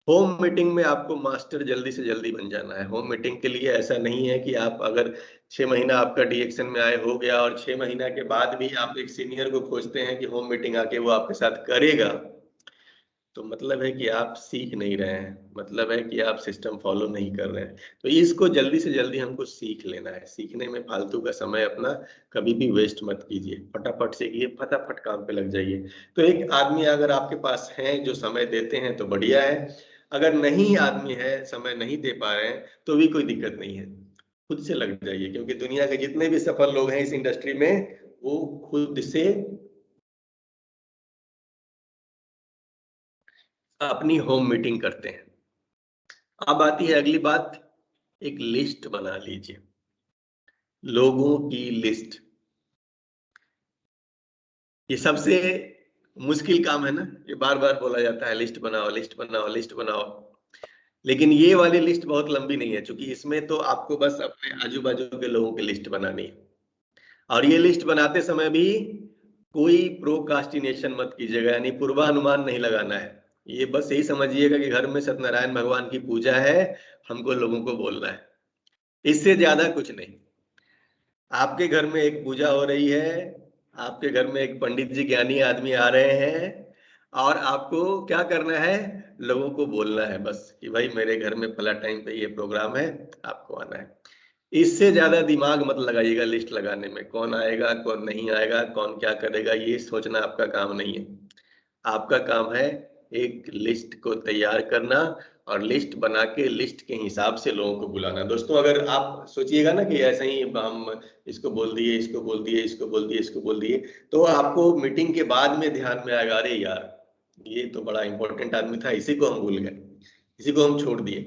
होम मीटिंग में आपको मास्टर जल्दी से जल्दी बन जाना है। होम मीटिंग के लिए ऐसा नहीं है कि आप अगर 6 महीना आपका डीएक्शन में आए हो गया और 6 महीना के बाद भी आप एक सीनियर को खोजते हैं कि होम मीटिंग आके वो आपके साथ करेगा, तो मतलब है कि आप सीख नहीं रहे हैं, मतलब है कि आप सिस्टम फॉलो नहीं कर रहे हैं। तो इसको जल्दी से जल्दी हमको सीख लेना है। सीखने में फालतू का समय अपना कभी भी वेस्ट मत कीजिए, फटाफट सीखिए, फटाफट काम पे लग जाइए। तो एक आदमी अगर आपके पास है जो समय देते हैं तो बढ़िया है, अगर नहीं आदमी है, समय नहीं दे पा रहे हैं, तो भी कोई दिक्कत नहीं है, खुद से लग जाइए। क्योंकि दुनिया के जितने भी सफल लोग हैं इस इंडस्ट्री में, वो खुद से अपनी होम मीटिंग करते हैं। अब आती है अगली बात, एक लिस्ट बना लीजिए, लोगों की लिस्ट। ये सबसे मुश्किल काम है ना, ये बार बार बोला जाता है लिस्ट बनाओ, लिस्ट बनाओ, लिस्ट बनाओ। लेकिन ये वाली लिस्ट बहुत लंबी नहीं है, क्योंकि इसमें तो आपको बस अपने आजू बाजू के लोगों की लिस्ट बनानी है। और ये लिस्ट बनाते समय भी कोई प्रोकास्टिनेशन मत कीजिएगा, यानी पूर्वानुमान नहीं लगाना है। ये बस यही समझिएगा कि घर में सत्यनारायण भगवान की पूजा है, हमको लोगों को बोलना है, इससे ज्यादा कुछ नहीं। आपके घर में एक पूजा हो रही है, आपके घर में एक पंडित जी ज्ञानी आदमी आ रहे हैं, और आपको क्या करना है? लोगों को बोलना है बस कि भाई मेरे घर में फला टाइम पे ये प्रोग्राम है, आपको आना है। इससे ज्यादा दिमाग मत लगाइएगा लिस्ट लगाने में, कौन आएगा कौन नहीं आएगा, कौन क्या करेगा, ये सोचना आपका काम नहीं है। आपका काम है एक लिस्ट को तैयार करना और लिस्ट बना के लिस्ट के हिसाब से लोगों को बुलाना। दोस्तों अगर आप सोचिएगा ना कि ऐसे ही हम इसको बोल दिए, इसको बोल दिए, इसको बोल दिए, इसको बोल दिए, तो आपको मीटिंग के बाद में ध्यान में आएगा, अरे यार ये तो बड़ा इंपॉर्टेंट आदमी था, इसी को हम भूल गए, इसी को हम छोड़ दिए।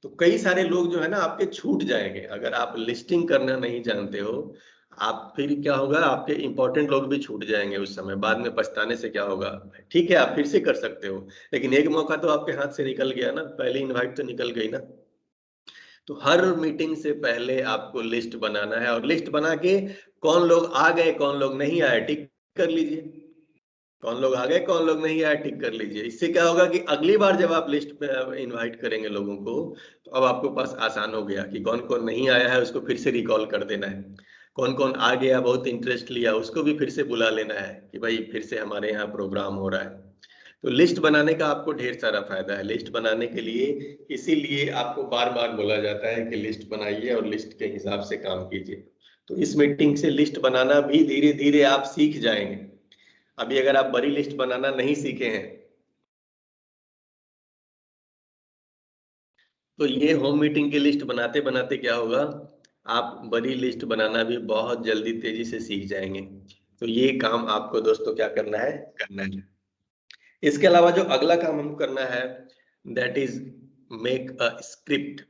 तो कई सारे लोग जो है ना आपके छूट जाएंगे अगर आप लिस्टिंग करना नहीं जानते हो। आप फिर क्या होगा, आपके इंपॉर्टेंट लोग भी छूट जाएंगे उस समय, बाद में पछताने से क्या होगा। ठीक है आप फिर से कर सकते हो, लेकिन एक मौका तो आपके हाथ से निकल गया ना, पहली इनवाइट तो निकल गई ना। तो हर मीटिंग से पहले आपको लिस्ट बनाना है और लिस्ट बना के कौन लोग आ गए कौन लोग नहीं आए टिक कर लीजिए, कौन लोग आ गए कौन लोग नहीं आए टिक कर लीजिए। इससे क्या होगा कि अगली बार जब आप लिस्ट पे इनवाइट करेंगे लोगों को, तो अब आपको पास आसान हो गया कि कौन कौन नहीं आया है उसको फिर से रिकॉल कर देना है, कौन कौन आ गया बहुत इंटरेस्ट लिया उसको भी फिर से बुला लेना है कि भाई फिर से हमारे यहाँ प्रोग्राम हो रहा है। तो लिस्ट बनाने का आपको ढेर सारा फायदा है। लिस्ट बनाने के लिए इसीलिए आपको बार बार बोला जाता है कि लिस्ट बनाइए और लिस्ट के हिसाब से काम कीजिए। तो इस मीटिंग से लिस्ट बनाना भी धीरे धीरे आप सीख जाएंगे। अभी अगर आप बड़ी लिस्ट बनाना नहीं सीखे हैं तो ये होम मीटिंग की लिस्ट बनाते बनाते क्या होगा, आप बड़ी लिस्ट बनाना भी बहुत जल्दी तेजी से सीख जाएंगे। तो ये काम आपको दोस्तों क्या करना है, करना है। इसके अलावा जो अगला काम हमको करना है that is make a script.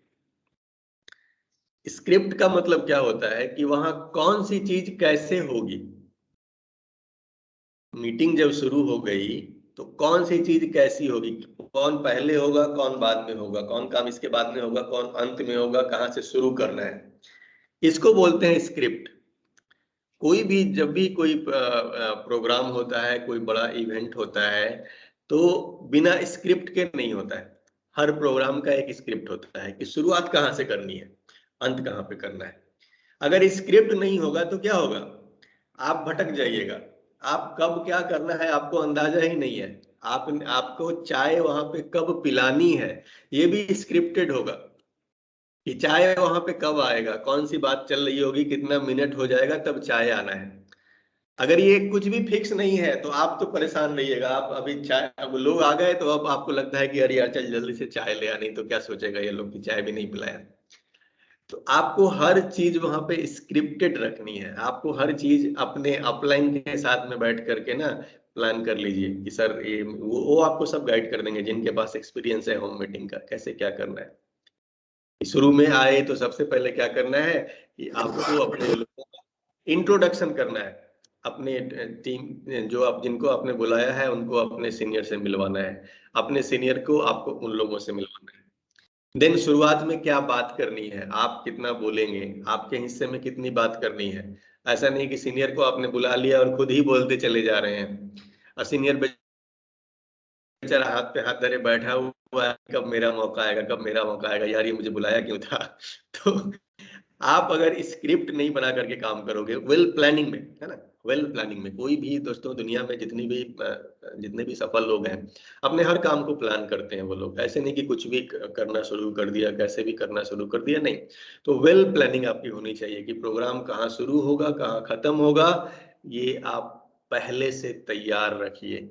Script का मतलब क्या होता है कि वहां कौन सी चीज कैसे होगी। मीटिंग जब शुरू हो गई तो कौन सी चीज कैसी होगी, कौन पहले होगा कौन बाद में होगा, कौन काम इसके बाद में होगा कौन अंत में होगा, कहां से शुरू करना है, इसको बोलते हैं स्क्रिप्ट। कोई भी जब भी कोई प्रोग्राम होता है, कोई बड़ा इवेंट होता है, तो बिना स्क्रिप्ट के नहीं होता है। हर प्रोग्राम का एक स्क्रिप्ट होता है कि शुरुआत कहाँ से करनी है, अंत कहाँ पे करना है। अगर स्क्रिप्ट नहीं होगा तो क्या होगा, आप भटक जाइएगा। आप कब क्या करना है आपको अंदाजा ही नहीं है। आपको चाय वहां पे कब पिलानी है ये भी स्क्रिप्टेड होगा कि चाय वहां पे कब आएगा, कौन सी बात चल रही होगी, कितना मिनट हो जाएगा तब चाय आना है। अगर ये कुछ भी फिक्स नहीं है तो आप तो परेशान रहिएगा। आप अभी चाय, अब लोग आ गए तो अब आपको लगता है कि अरे यार चल जल्दी से चाय ले आ, नहीं तो क्या सोचेगा ये लोग कि चाय भी नहीं पिलाया। तो आपको हर चीज वहां पे स्क्रिप्टेड रखनी है। आपको हर चीज अपने अपलाइन के साथ में बैठ करके ना प्लान कर लीजिए कि सर ये वो आपको सब गाइड कर देंगे जिनके पास एक्सपीरियंस है होम मीटिंग का, कैसे क्या करना है। शुरू में आए तो सबसे पहले क्या करना है कि आपको अपने लोगों का इंट्रोडक्शन करना है। अपने टीम जो आप जिनको आपने बुलाया है उनको अपने सीनियर से मिलवाना है, अपने सीनियर को आपको उन लोगों से मिलवाना है। देन शुरुआत में क्या बात करनी है, आप कितना बोलेंगे, आपके हिस्से में कितनी बात करनी है। ऐसा नहीं कि सीनियर को आपने बुला लिया और खुद ही बोलते चले जा रहे हैं और सीनियर बेचारा हाथ पे हाथ धरे बैठा हुआ है, कब मेरा मौका आएगा, कब मेरा मौका आएगा, यार ये मुझे बुलाया क्यों था। तो आप अगर स्क्रिप्ट नहीं बना करके काम करोगे वेल प्लानिंग में, है ना, वेल प्लानिंग में, कोई भी दोस्तों दुनिया में जितने भी सफल लोग हैं अपने हर काम को प्लान करते हैं। वो लोग ऐसे नहीं कि कुछ भी करना शुरू कर दिया, कैसे भी करना शुरू कर दिया, नहीं। तो वेल प्लानिंग आपकी होनी चाहिए कि प्रोग्राम कहाँ शुरू होगा कहाँ खत्म होगा, ये आप पहले से तैयार रखिए।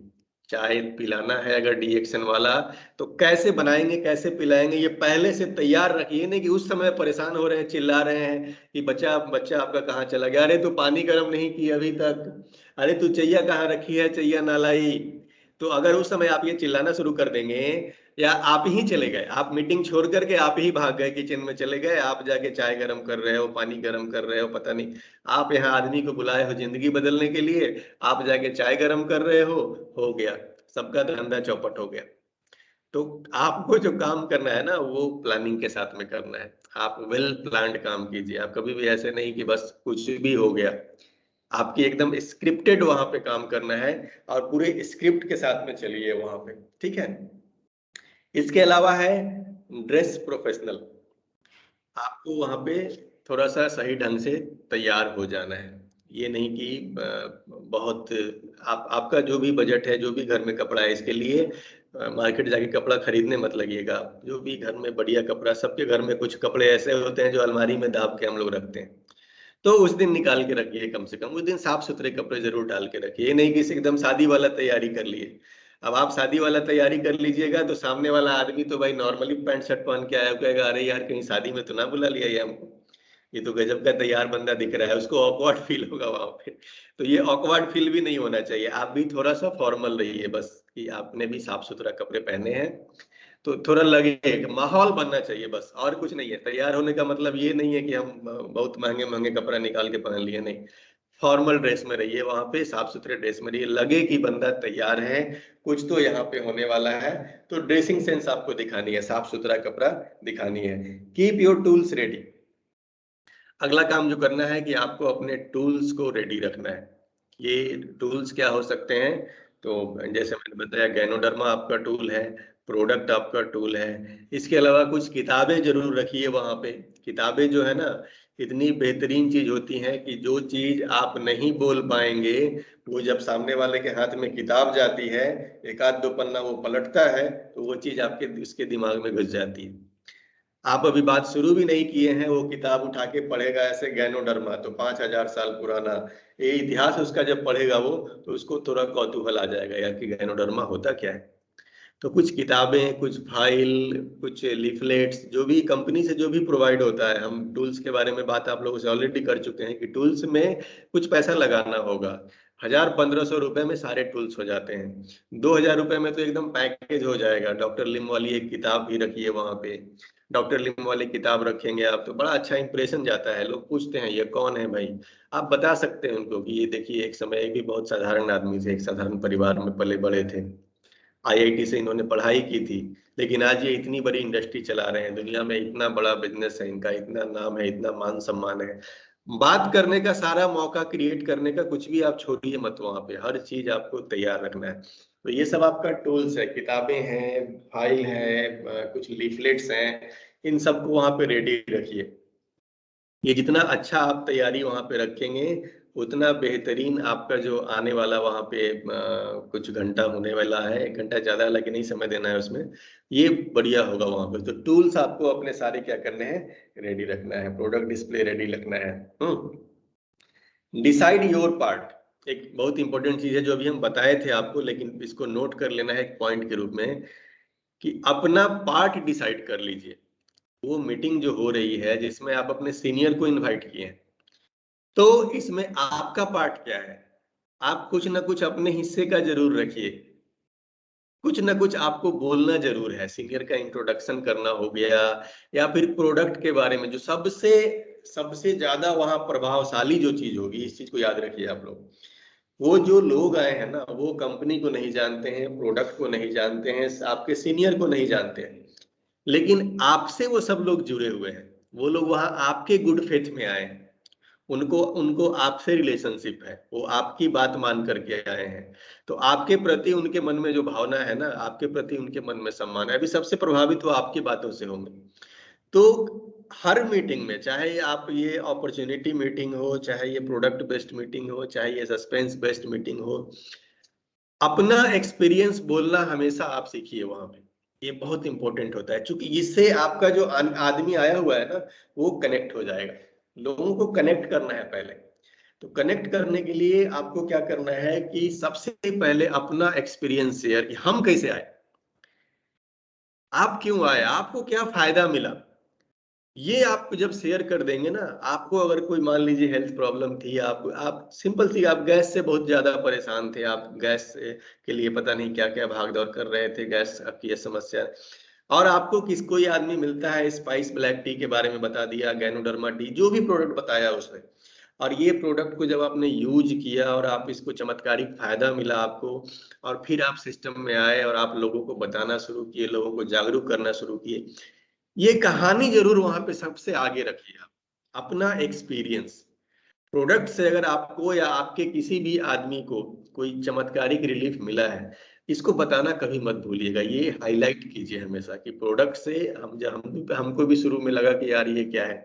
चाय पिलाना है अगर डीएक्शन वाला, तो कैसे बनाएंगे कैसे पिलाएंगे ये पहले से तैयार रखिए। नहीं कि उस समय परेशान हो रहे हैं चिल्ला रहे हैं कि बच्चा बच्चा आपका कहाँ चला गया, अरे तू पानी गर्म नहीं की अभी तक, अरे तू चैया कहाँ रखी है, चैया ना लाई। तो अगर उस समय आप ये चिल्लाना शुरू कर देंगे या आप ही चले गए, आप मीटिंग छोड़ करके आप ही भाग गए किचन में चले गए, आप जाके चाय गर्म कर रहे हो पानी गर्म कर रहे हो, पता नहीं आप यहाँ आदमी को बुलाए हो जिंदगी बदलने के लिए, आप जाके चाय गर्म कर रहे हो गया, सबका धंधा चौपट हो गया। तो आपको जो काम करना है ना वो प्लानिंग के साथ में करना है। आप वेल प्लान्ड काम कीजिए, आप कभी भी ऐसे नहीं कि बस कुछ भी हो गया। आपकी एकदम स्क्रिप्टेड वहां पे काम करना है और पूरे स्क्रिप्ट के साथ में चलिए वहां पे, ठीक है। इसके अलावा है ड्रेस प्रोफेशनल। आपको वहां पे थोड़ा सा सही ढंग से तैयार हो जाना है। ये नहीं कि बहुत आपका जो भी बजट है जो भी घर में कपड़ा है इसके लिए मार्केट जाके कपड़ा खरीदने मत लगिएगा। जो भी घर में बढ़िया कपड़ा, सबके घर में कुछ कपड़े ऐसे होते हैं जो अलमारी में दाब के हम लोग रखते हैं, तो उस दिन निकाल के रखिए, कम से कम उस दिन साफ सुथरे कपड़े जरूर डाल के रखिए। ये नहीं कि एकदम शादी वाला तैयारी कर लिए। अब आप शादी वाला तैयारी कर लीजिएगा तो सामने वाला आदमी तो भाई नॉर्मली पैंट शर्ट पहन के आया, कहेगा अरे यार कहीं शादी में तो ना बुला लिया ये हमको, ये तो गजब का तैयार बंदा दिख रहा है, उसको ऑकवर्ड फील होगा वहां पे। तो ये ऑकवर्ड फील भी नहीं होना चाहिए, आप भी थोड़ा सा फॉर्मल रहिए, बस कि आपने भी साफ सुथरा कपड़े पहने हैं तो थोड़ा लगे, माहौल बनना चाहिए बस, और कुछ नहीं है। तैयार होने का मतलब ये नहीं है कि हम बहुत महंगे महंगे कपड़ा निकाल के पहन लिए, नहीं। फॉर्मल ड्रेस में रहिए, वहां पे साफ सुथरे ड्रेस में रहिए, लगे कि बंदा तैयार है, कुछ तो यहाँ पे होने वाला है। तो ड्रेसिंग सेंस आपको दिखानी है, साफ सुथरा कपड़ा दिखानी है। Keep your tools ready. अगला काम जो करना है कि आपको अपने टूल्स को रेडी रखना है। ये टूल्स क्या हो सकते हैं, तो जैसे मैंने बताया गैनोडर्मा आपका टूल है, प्रोडक्ट आपका टूल है। इसके अलावा कुछ किताबें जरूर रखिए वहां पे। किताबें जो है ना, इतनी बेहतरीन चीज होती हैं कि जो चीज आप नहीं बोल पाएंगे, वो जब सामने वाले के हाथ में किताब जाती है, एक आध दो पन्ना वो पलटता है, तो वो चीज आपके उसके दिमाग में घुस जाती है। आप अभी बात शुरू भी नहीं किए हैं, वो किताब उठा के पढ़ेगा ऐसे गैनोडर्मा, तो 5,000 साल पुराना ये इतिहास उसका जब पढ़ेगा वो, तो उसको थोड़ा कौतूहल आ जाएगा यार कि गैनोडर्मा होता क्या है। तो कुछ किताबें, कुछ फाइल, कुछ लिफलेट्स, जो भी कंपनी से जो भी प्रोवाइड होता है, हम टूल्स के बारे में बात आप लोगों से ऑलरेडी कर चुके हैं कि टूल्स में कुछ पैसा लगाना होगा। 1,000-1,500 रुपए में सारे टूल्स हो जाते हैं। 2,000 रुपए में तो एकदम पैकेज हो जाएगा। डॉक्टर लिम वाली एक किताब भी रखिए वहां पे। डॉक्टर लिम वाली किताब रखेंगे आप तो बड़ा अच्छा इंप्रेशन जाता है, लोग पूछते हैं ये कौन है भाई। आप बता सकते हैं उनको कि ये देखिए एक समय एक भी बहुत साधारण आदमी थे, एक साधारण परिवार में पले बड़े थे, आईआईटी से इन्होंने पढ़ाई की थी, लेकिन आज ये इतनी बड़ी इंडस्ट्री चला रहे हैं, दुनिया में इतना बड़ा बिजनेस है इनका, इतना नाम है, इतना मान सम्मान है। बात करने का सारा मौका क्रिएट करने का कुछ भी आप छोड़िए मत, वहां पे हर चीज आपको तैयार रखना है। तो ये सब आपका टूल्स है, किताबें हैं, फाइल है, कुछ लीफलेट्स हैं, इन सबको वहां पे रेडी रखिए। ये जितना अच्छा आप तैयारी वहां पे रखेंगे, उतना बेहतरीन आपका जो आने वाला वहां पे कुछ घंटा होने वाला है, 1 घंटा ज्यादा लगे नहीं समय देना है उसमें, ये बढ़िया होगा वहां पे। तो टूल्स आपको अपने सारे क्या करने हैं, रेडी रखना है, प्रोडक्ट डिस्प्ले रेडी रखना है। डिसाइड योर पार्ट एक बहुत इंपॉर्टेंट चीज है जो अभी हम बताए थे आपको, लेकिन इसको नोट कर लेना है एक पॉइंट के रूप में, कि अपना पार्ट डिसाइड कर लीजिए। वो मीटिंग जो हो रही है जिसमें आप अपने सीनियर को इनवाइट किए हैं, तो इसमें आपका पार्ट क्या है। आप कुछ ना कुछ अपने हिस्से का जरूर रखिए, कुछ ना कुछ आपको बोलना जरूर है। सीनियर का इंट्रोडक्शन करना हो गया, या फिर प्रोडक्ट के बारे में जो सबसे सबसे ज्यादा वहां प्रभावशाली जो चीज होगी, इस चीज को याद रखिए आप लोग। वो जो लोग आए हैं ना, वो कंपनी को नहीं जानते हैं, प्रोडक्ट को नहीं जानते हैं, आपके सीनियर को नहीं जानते हैं, लेकिन आपसे वो सब लोग जुड़े हुए हैं। वो लोग वहां आपके गुड फेथ में आए हैं, उनको उनको आपसे रिलेशनशिप है, वो आपकी बात मान करके आए हैं। तो आपके प्रति उनके मन में जो भावना है ना, आपके प्रति उनके मन में सम्मान है, अभी सबसे प्रभावित वो आपकी बातों से होंगे। तो हर मीटिंग में, चाहे आप ये अपॉर्चुनिटी मीटिंग हो, चाहे ये प्रोडक्ट बेस्ड मीटिंग हो, चाहे ये सस्पेंस बेस्ड मीटिंग हो, अपना एक्सपीरियंस बोलना हमेशा आप सीखिए वहां पे। ये बहुत इंपॉर्टेंट होता है, क्योंकि इससे आपका जो आदमी आया हुआ है ना, वो कनेक्ट हो जाएगा। लोगों को कनेक्ट करना है पहले। तो कनेक्ट करने के लिए आपको क्या करना है कि सबसे पहले अपना एक्सपीरियंस शेयर, कि हम कैसे आए, आप क्यों आए, आपको क्या फायदा मिला। ये आप जब शेयर कर देंगे ना, आपको अगर कोई मान लीजिए हेल्थ प्रॉब्लम थी, आप सिंपल सी, आप गैस से बहुत ज्यादा परेशान थे, आप गैस के लिए पता नहीं क्या क्या भाग दौड़ कर रहे थे, गैस आपकी ये समस्या, और आपको कोई आदमी मिलता है, स्पाइस ब्लैक टी के बारे में बता दिया, गैनोडर्मा टी, जो भी प्रोडक्ट बताया उसने, और ये प्रोडक्ट को जब आपने यूज किया और आप इसको चमत्कारिक फायदा मिला आपको, और फिर आप सिस्टम में आए और आप लोगों को बताना शुरू किए, लोगों को जागरूक करना शुरू किए, ये कहानी जरूर वहां पे सबसे आगे रखिए आप। अपना एक्सपीरियंस, प्रोडक्ट से अगर आपको या आपके किसी भी आदमी को कोई चमत्कारिक रिलीफ मिला है, इसको बताना कभी मत भूलिएगा, ये हाईलाइट कीजिए हमेशा कि प्रोडक्ट से हमको भी शुरू में लगा कि यार ये क्या है।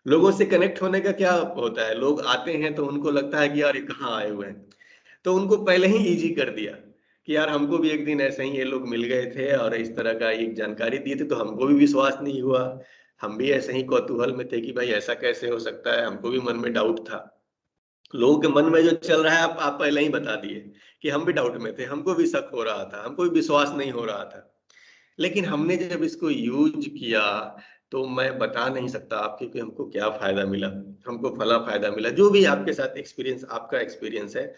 लोगों से कनेक्ट होने का क्या होता है, लोग आते हैं तो उनको लगता है कि यार ये कहाँ आए हुए हैं, तो उनको पहले ही इजी कर दिया कि यार हमको भी एक दिन ऐसे ही ये लोग मिल गए थे और इस तरह का एक जानकारी दिए थे, तो हमको भी विश्वास नहीं हुआ, हम भी ऐसे ही कौतूहल में थे कि भाई ऐसा कैसे हो सकता है, हमको भी मन में डाउट था। लोगों के मन में जो चल रहा है आप पहले ही बता दिए कि हम भी डाउट में थे, हमको भी शक हो रहा था, हमको भी विश्वास नहीं हो रहा था। लेकिन हमने जब इसको यूज किया तो मैं बता नहीं सकता आपके कि हमको क्या फायदा मिला, हमको फला फायदा मिला। जो भी आपके साथ एक्सपीरियंस, आपका एक्सपीरियंस है,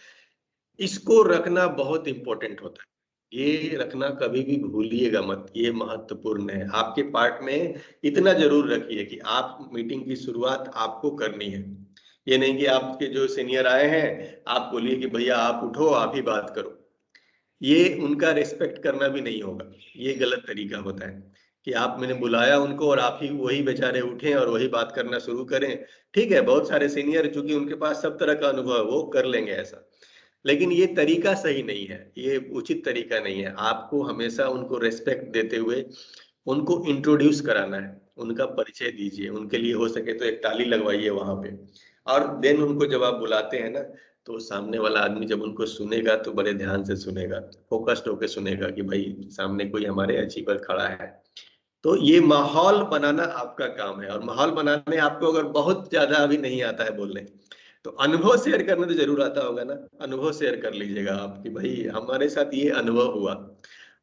इसको रखना बहुत इंपॉर्टेंट होता है। ये रखना कभी भी भूलिएगा मत, ये महत्वपूर्ण है। आपके पार्ट में इतना जरूर रखिए कि आप मीटिंग की शुरुआत आपको करनी है। ये नहीं कि आपके जो सीनियर आए हैं आप बोलिए कि भैया आप उठो आप ही बात करो, ये उनका रिस्पेक्ट करना भी नहीं होगा। ये गलत तरीका होता है कि आप, मैंने बुलाया उनको और आप ही वही बेचारे उठे और वही बात करना शुरू करें। ठीक है, बहुत सारे सीनियर चूंकि उनके पास सब तरह का अनुभव है वो कर लेंगे ऐसा, लेकिन ये तरीका सही नहीं है, ये उचित तरीका नहीं है। आपको हमेशा उनको रेस्पेक्ट देते हुए उनको इंट्रोड्यूस कराना है, उनका परिचय दीजिए, उनके लिए हो सके तो एक ताली लगवाइए वहां पे। और देन उनको जब आप बुलाते हैं ना, तो सामने वाला आदमी जब उनको सुनेगा तो बड़े ध्यान से सुनेगा, फोकस्ड होकर सुनेगा कि भाई सामने कोई हमारे अचीवर खड़ा है। तो ये माहौल बनाना आपका काम है, और माहौल बनाने आपको अगर बहुत ज्यादा अभी नहीं आता है बोलने, तो अनुभव शेयर करना तो जरूर आता होगा ना, अनुभव शेयर कर लीजिएगा आप कि भाई हमारे साथ ये अनुभव हुआ।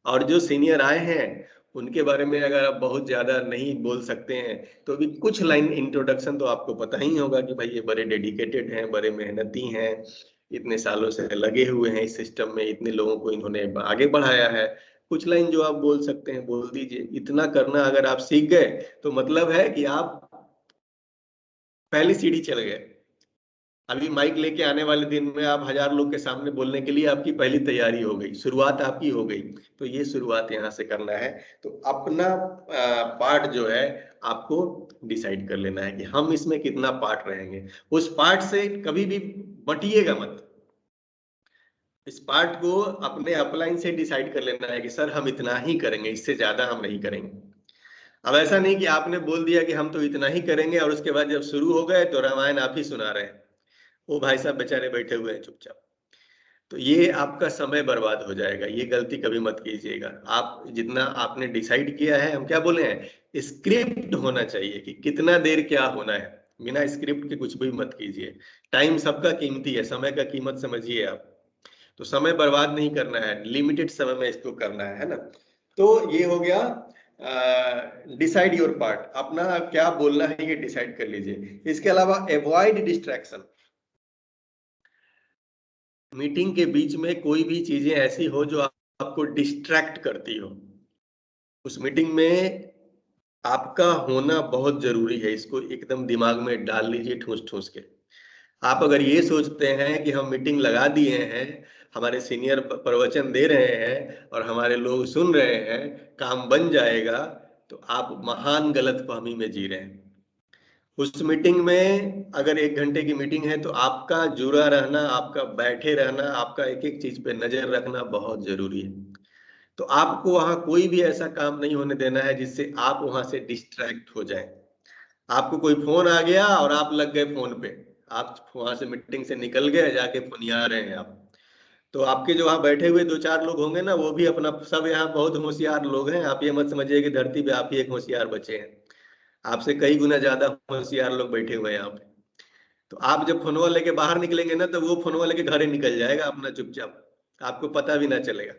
और जो सीनियर आए हैं उनके बारे में अगर आप बहुत ज्यादा नहीं बोल सकते हैं तो भी कुछ लाइन इंट्रोडक्शन तो आपको पता ही होगा कि भाई ये बड़े डेडिकेटेड हैं, बड़े मेहनती हैं, इतने सालों से लगे हुए हैं इस सिस्टम में, इतने लोगों को इन्होंने आगे बढ़ाया है। कुछ लाइन जो आप बोल सकते हैं बोल दीजिए। इतना करना अगर आप सीख गए तो मतलब है कि आप पहली सीढ़ी चल गए। अभी माइक लेके आने वाले दिन में आप 1000 लोग के सामने बोलने के लिए आपकी पहली तैयारी हो गई, शुरुआत आपकी हो गई। तो ये शुरुआत यहाँ से करना है। तो अपना पार्ट जो है आपको डिसाइड कर लेना है कि हम इसमें कितना पार्ट रहेंगे। उस पार्ट से कभी भी बटिएगा मत। इस पार्ट को अपने अपलाइन से डिसाइड कर लेना है कि सर हम इतना ही करेंगे, इससे ज्यादा हम नहीं करेंगे। अब ऐसा नहीं कि आपने बोल दिया कि हम तो इतना ही करेंगे और उसके बाद जब शुरू हो गए तो रामायण आप ही सुना रहे हैं, वो भाई साहब बेचारे बैठे हुए हैं चुपचाप। तो ये आपका समय बर्बाद हो जाएगा, ये गलती कभी मत कीजिएगा। आप जितना आपने डिसाइड किया है, हम क्या बोले हैं, स्क्रिप्ट होना चाहिए कि कितना देर क्या होना है। बिना स्क्रिप्ट के कुछ भी मत कीजिए। टाइम सबका कीमती है, समय का कीमत समझिए आप। तो समय बर्बाद नहीं करना है, लिमिटेड समय में इसको करना है ना। तो ये हो गया डिसाइड योर पार्ट, अपना क्या बोलना है ये डिसाइड कर लीजिए। इसके अलावा अवॉइड डिस्ट्रैक्शन। मीटिंग के बीच में कोई भी चीजें ऐसी हो जो आपको डिस्ट्रैक्ट करती हो, उस मीटिंग में आपका होना बहुत जरूरी है। इसको एकदम दिमाग में डाल लीजिए ठूस ठूस के। आप अगर ये सोचते हैं कि हम मीटिंग लगा दिए हैं, हमारे सीनियर प्रवचन दे रहे हैं और हमारे लोग सुन रहे हैं, काम बन जाएगा, तो आप महान गलतफहमी में जी रहे हैं। उस मीटिंग में अगर 1 घंटे की मीटिंग है तो आपका जुड़ा रहना, आपका बैठे रहना, आपका एक एक चीज पे नजर रखना बहुत जरूरी है। तो आपको वहां कोई भी ऐसा काम नहीं होने देना है जिससे आप वहां से डिस्ट्रैक्ट हो जाएं। आपको कोई फोन आ गया और आप लग गए फोन पे, आप वहां से मीटिंग से निकल गए, जाके फोनिया रहे हैं आप। तो आपके जो वहां बैठे हुए 2-4 लोग होंगे ना, वो भी अपना, सब यहाँ बहुत होशियार लोग हैं। आप ये मत समझिए कि धरती पे आप ही एक होशियार बचे हैं, आपसे कई गुना ज्यादा होशियार लोग बैठे हुए हैं यहाँ पे। तो आप जब फोनवा लेके बाहर निकलेंगे ना, तो वो फोनवा लेके घर ही निकल जाएगा अपना चुपचाप, आपको पता भी ना चलेगा।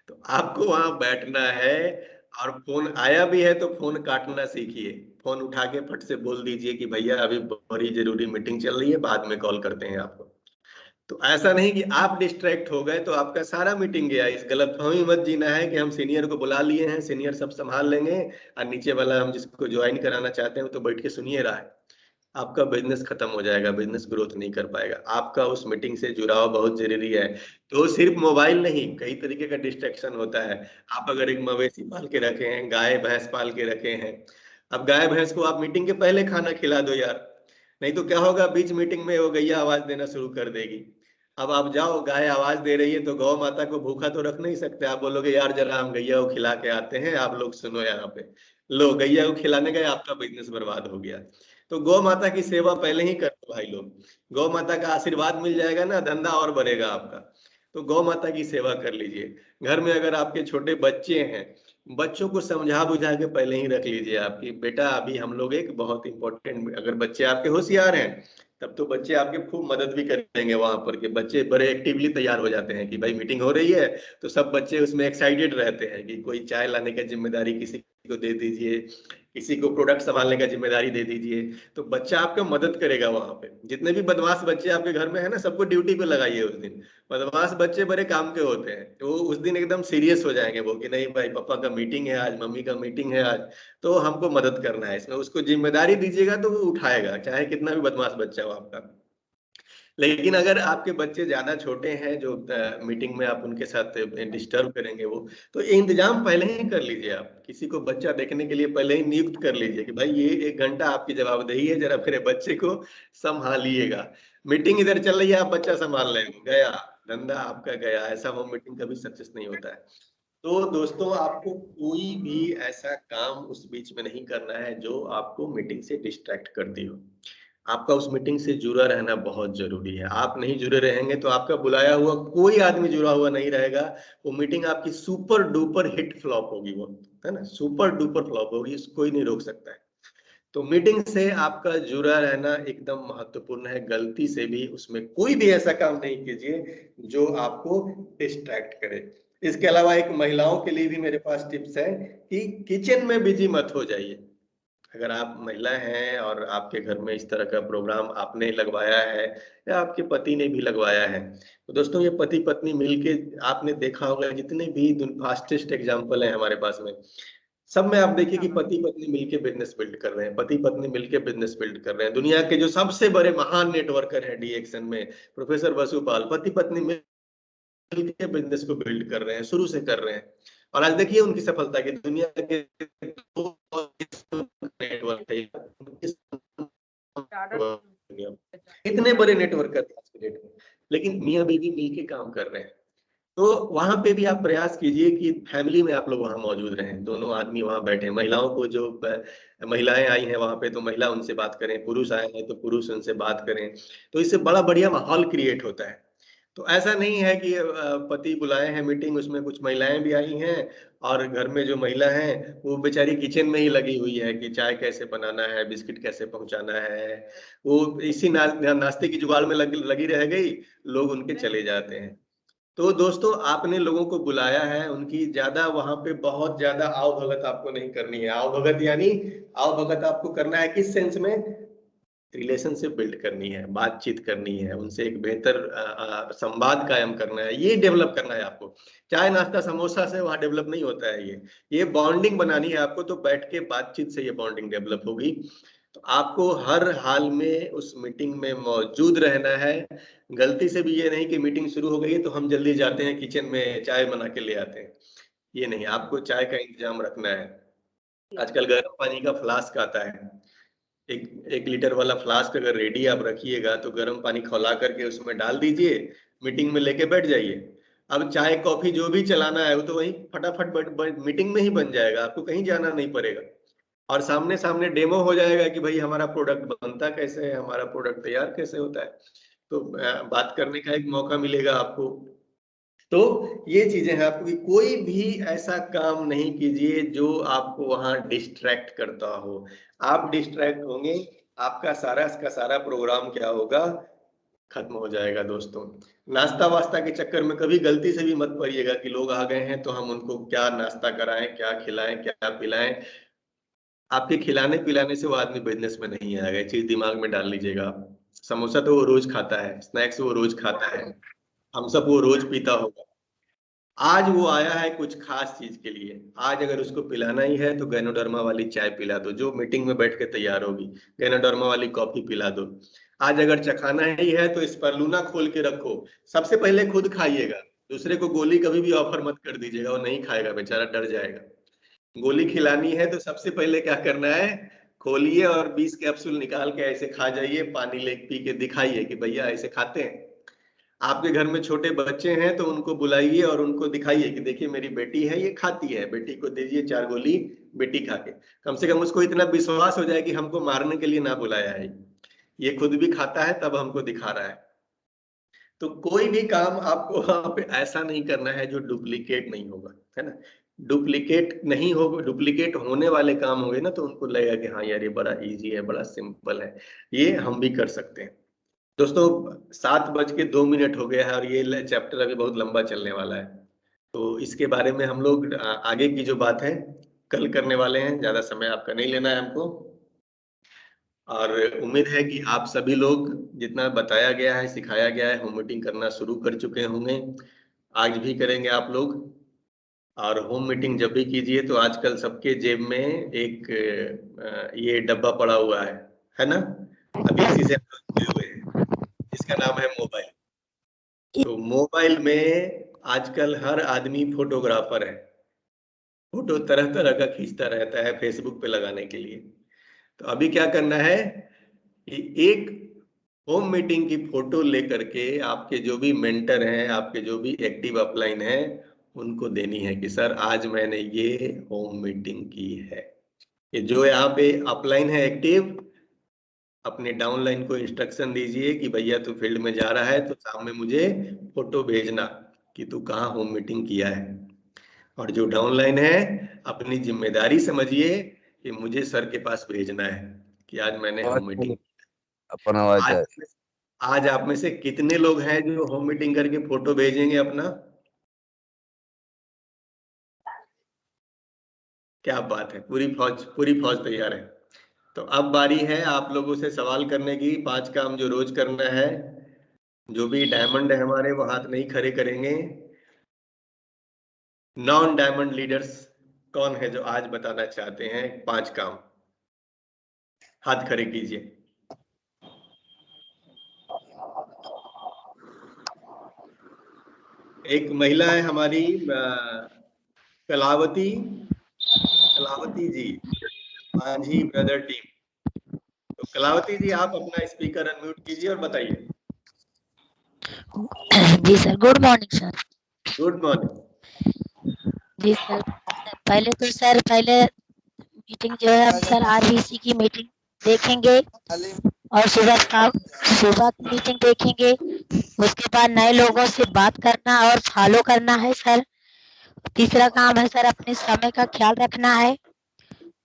तो आपको वहां बैठना है। और फोन आया भी है तो फोन काटना सीखिए। फोन उठा के फट से बोल दीजिए कि भैया अभी बड़ी जरूरी मीटिंग चल रही है, बाद में कॉल करते हैं आपको। तो ऐसा नहीं कि आप डिस्ट्रैक्ट हो गए तो आपका सारा मीटिंग गया। इस गलतफहमी मत जीना है कि हम सीनियर को बुला लिए हैं, सीनियर सब संभाल लेंगे, और नीचे वाला हम जिसको ज्वाइन कराना चाहते हैं तो बैठ के सुनिए रहा है। आपका बिजनेस खत्म हो जाएगा, बिजनेस ग्रोथ नहीं कर पाएगा। आपका उस मीटिंग से जुड़ाव बहुत जरूरी है। तो सिर्फ मोबाइल नहीं, कई तरीके का डिस्ट्रैक्शन होता है। आप अगर एक मवेशी पाल के रखे हैं, गाय भैंस पाल के रखे हैं, अब गाय भैंस को आप मीटिंग के पहले खाना खिला दो यार, नहीं तो क्या होगा, बीच मीटिंग में वो गैया आवाज देना शुरू कर देगी। अब आप जाओ, गाय आवाज दे रही है तो गौ माता को भूखा तो रख नहीं सकते। आप बोलोगे यार जरा हम गैया को खिला के आते हैं, आप लोग सुनो यहाँ पे। लो गैया को खिलाने गए, आपका बिजनेस बर्बाद हो गया। तो गौ माता की सेवा पहले ही कर दो भाई लोग, गौ माता का आशीर्वाद मिल जाएगा ना, धंधा और बढ़ेगा आपका। तो गौ माता की सेवा कर लीजिए। घर में अगर आपके छोटे बच्चे हैं, बच्चों को समझा बुझा के पहले ही रख लीजिए आपकी बेटा अभी हम लोग एक बहुत इंपॉर्टेंट, अगर बच्चे आपके होशियार हैं तब तो बच्चे आपके खूब मदद भी करेंगे वहां पर, के बच्चे बड़े एक्टिवली तैयार हो जाते हैं कि भाई मीटिंग हो रही है, तो सब बच्चे उसमें एक्साइटेड रहते हैं कि कोई चाय लाने का जिम्मेदारी किसी को दे दीजिए, किसी को प्रोडक्ट संभालने का जिम्मेदारी दे दीजिए, तो बच्चा आपका मदद करेगा वहां पे। जितने भी बदमाश बच्चे आपके घर में है ना, सबको ड्यूटी पे लगाइए उस दिन। बदमाश बच्चे बड़े काम के होते हैं, तो उस दिन एकदम सीरियस हो जाएंगे वो कि नहीं भाई पापा का मीटिंग है आज, मम्मी का मीटिंग है आज, तो हमको मदद करना है इसमें। उसको जिम्मेदारी दीजिएगा तो वो उठाएगा, चाहे कितना भी बदमाश बच्चा हो आपका। लेकिन अगर आपके बच्चे ज्यादा छोटे हैं जो मीटिंग में आप उनके साथ डिस्टर्ब करेंगे वो, तो ये इंतजाम पहले ही कर लीजिए। आप किसी को बच्चा देखने के लिए पहले ही नियुक्त कर लीजिए कि भाई ये 1 घंटा आपकी जवाबदेही है, जरा मेरे बच्चे को संभालिएगा। मीटिंग इधर चल रही है, आप बच्चा संभाल रहे हो, गया धंधा आपका गया। ऐसा होम मीटिंग कभी सक्सेस नहीं होता है। तो दोस्तों आपको कोई भी ऐसा काम उस बीच में नहीं करना है जो आपको मीटिंग से डिस्ट्रैक्ट करती हो। आपका उस मीटिंग से जुड़ा रहना बहुत जरूरी है। आप नहीं जुड़े रहेंगे तो आपका बुलाया हुआ कोई आदमी जुड़ा हुआ नहीं रहेगा। वो मीटिंग आपकी सुपर डुपर हिट फ्लॉप होगी, वो है ना, सुपर डुपर फ्लॉप होगी, कोई नहीं रोक सकता है। तो मीटिंग से आपका जुड़ा रहना एकदम महत्वपूर्ण है। गलती से भी उसमें कोई भी ऐसा काम नहीं कीजिए जो आपको डिस्ट्रैक्ट करे। इसके अलावा एक महिलाओं के लिए भी मेरे पास टिप्स है कि किचन में बिजी मत हो जाइए। अगर आप महिला हैं और आपके घर में इस तरह का प्रोग्राम आपने लगवाया है या आपके पति ने भी लगवाया है, तो दोस्तों ये पति पत्नी मिलके, आपने देखा होगा जितने भी फास्टेस्ट एग्जांपल है हमारे पास में, सब में आप देखिए कि पति पत्नी मिलके बिजनेस बिल्ड कर रहे हैं, पति पत्नी मिलके बिजनेस बिल्ड कर रहे हैं। दुनिया के जो सबसे बड़े महान नेटवर्कर हैं डीएक्सन में, प्रोफेसर वसुपाल, पति पत्नी मिलके बिजनेस को बिल्ड कर रहे हैं, शुरू से कर रहे हैं। और आज देखिए उनकी सफलता की, दुनिया के नेटवर्क है, इतने बड़े नेटवर्क आज के डेट में, लेकिन मियाँ बीवी मिलके काम कर रहे हैं। तो वहां पे भी आप प्रयास कीजिए कि फैमिली में आप लोग वहां मौजूद रहें, दोनों आदमी वहां बैठे। महिलाओं को जो महिलाएं आई हैं वहां पे तो महिला उनसे बात करें, पुरुष आए हैं तो पुरुष उनसे बात करें, तो इससे बड़ा बढ़िया माहौल क्रिएट होता है। तो ऐसा नहीं है कि पति बुलाए हैं मीटिंग, उसमें कुछ महिलाएं भी आई हैं और घर में जो महिला है वो बेचारी किचन में ही लगी हुई है कि चाय कैसे बनाना है, बिस्किट कैसे पहुंचाना है, वो इसी नाश्ते की जुगाड़ में लगी रह गई, लोग उनके चले जाते हैं। तो दोस्तों आपने लोगों को बुलाया है, उनकी ज्यादा वहां पे बहुत ज्यादा आओ भगत आपको नहीं करनी है। आओ भगत यानी आओ भगत आपको करना है किस सेंस में, रिलेशनशिप बिल्ड करनी है, बातचीत करनी है, उनसे एक बेहतर संवाद कायम करना है, ये डेवलप करना है आपको। चाय नाश्ता समोसा से वहां डेवलप नहीं होता है ये बॉन्डिंग बनानी है आपको, तो बैठ के बातचीत से ये बॉन्डिंग डेवलप होगी। तो आपको हर हाल में उस मीटिंग में मौजूद रहना है। गलती से भी ये नहीं कि मीटिंग शुरू हो गई है तो हम जल्दी जाते हैं किचन में चाय बना के ले आते हैं, ये नहीं, आपको चाय का इंतजाम रखना है। आजकल गर्म पानी का फ्लास्क आता है, 1 लीटर वाला फ्लास्क अगर रेडी आप रखिएगा तो गर्म पानी खौला करके उसमें डाल दीजिए, मीटिंग में लेके बैठ जाइए। अब चाय कॉफी जो भी चलाना है वो तो वही फटाफट मीटिंग में ही बन जाएगा, आपको कहीं जाना नहीं पड़ेगा। और सामने सामने डेमो हो जाएगा कि भाई हमारा प्रोडक्ट बनता कैसे है, हमारा प्रोडक्ट तैयार कैसे होता है, तो बात करने का एक मौका मिलेगा आपको। तो ये चीजें हैं आपको कि कोई भी ऐसा काम नहीं कीजिए जो आपको वहां डिस्ट्रैक्ट करता हो। आप डिस्ट्रैक्ट होंगे, आपका सारा का सारा प्रोग्राम क्या होगा, खत्म हो जाएगा। दोस्तों नाश्ता वास्ता के चक्कर में कभी गलती से भी मत पड़िएगा कि लोग आ गए हैं तो हम उनको क्या नाश्ता कराएं, क्या खिलाएं, क्या पिलाएं। आपके खिलाने पिलाने से वो आदमी बिजनेस में नहीं आएगा, ये चीज दिमाग में डाल लीजिएगा आप। समोसा तो वो रोज खाता है, स्नैक्स वो रोज खाता है, हम सब वो रोज पीता होगा। आज वो आया है कुछ खास चीज के लिए, आज अगर उसको पिलाना ही है तो गैनोडर्मा वाली चाय पिला दो जो मीटिंग में बैठ के तैयार होगी, गैनोडर्मा वाली कॉफी पिला दो। आज अगर चखाना ही है तो स्परलूना खोल के रखो, सबसे पहले खुद खाइएगा, दूसरे को गोली कभी भी ऑफर मत कर दीजिएगा, वो नहीं खाएगा, बेचारा डर जाएगा। गोली खिलानी है तो सबसे पहले क्या करना है, खोलिए और 20 कैप्सूल निकाल के ऐसे खा जाइए, पानी ले पी के दिखाइए कि भैया ऐसे खाते हैं। आपके घर में छोटे बच्चे हैं तो उनको बुलाइए और उनको दिखाइए कि देखिए मेरी बेटी है, ये खाती है, बेटी को दीजिए 4 गोली, बेटी खा के, कम से कम उसको इतना विश्वास हो जाए कि हमको मारने के लिए ना बुलाया है, ये खुद भी खाता है तब हमको दिखा रहा है। तो कोई भी काम आपको वहां पे ऐसा नहीं करना है जो डुप्लीकेट नहीं होगा, है ना। डुप्लीकेट नहीं होगा, डुप्लीकेट होने वाले काम होंगे ना तो उनको लगेगा कि हाँ यार ये बड़ा इजी है, बड़ा सिंपल है, ये हम भी कर सकते हैं। दोस्तों 7:02 हो गया है और ये चैप्टर अभी बहुत लंबा चलने वाला है, तो इसके बारे में हम लोग आगे की जो बात है कल करने वाले हैं। ज्यादा समय आपका नहीं लेना है हमको, और उम्मीद है कि आप सभी लोग जितना बताया गया है, सिखाया गया है, होम मीटिंग करना शुरू कर चुके होंगे, आज भी करेंगे आप लोग। और होम मीटिंग जब भी कीजिए तो आजकल सबके जेब में एक ये डब्बा पड़ा हुआ है ना, अभी इसी से जुड़े हुए हैं, जिसका नाम है मोबाइल। तो मोबाइल में आजकल हर आदमी फोटोग्राफर है, फोटो तरह तरह का खींचता रहता है फेसबुक पे लगाने के लिए। तो अभी क्या करना है कि एक होम मीटिंग की फोटो लेकर के आपके जो भी मेंटर हैं, आपके जो भी एक्टिव अपलाइन है, उनको देनी है कि सर आज मैंने ये होम मीटिंग की है। ये जो यहाँ पे अपलाइन है एक्टिव, अपने डाउनलाइन को इंस्ट्रक्शन दीजिए कि भैया तू फील्ड में जा रहा है तो शाम में मुझे फोटो भेजना कि तू कहाँ होम मीटिंग किया है। और जो डाउनलाइन है अपनी जिम्मेदारी समझिए कि मुझे सर के पास भेजना है कि आज मैंने होम मीटिंग। अपन आवाज है। आज आप में से कितने लोग हैं जो होम मीटिंग करके फोटो भेजेंगे अपना? क्या बात है, पूरी फौज तैयार है। तो अब बारी है आप लोगों से सवाल करने की। 5 काम जो रोज करना है, जो भी डायमंड है हमारे वो हाथ नहीं खड़े करेंगे। नॉन डायमंड लीडर्स कौन है जो आज बताना चाहते हैं 5 काम? हाथ खड़े कीजिए। एक महिला है हमारी कलावती जी, मांझी ब्रदर टीम। तो कलावती जी आप अपना स्पीकर अनम्यूट कीजिए और बताइए। जी sir, good morning sir. Good morning जी सर, पहले मीटिंग जो है हम सर आरबीसी की मीटिंग देखेंगे और सुबह की मीटिंग देखेंगे। उसके बाद नए लोगों से बात करना और फॉलो करना है सर। तीसरा काम है सर अपने समय का ख्याल रखना है।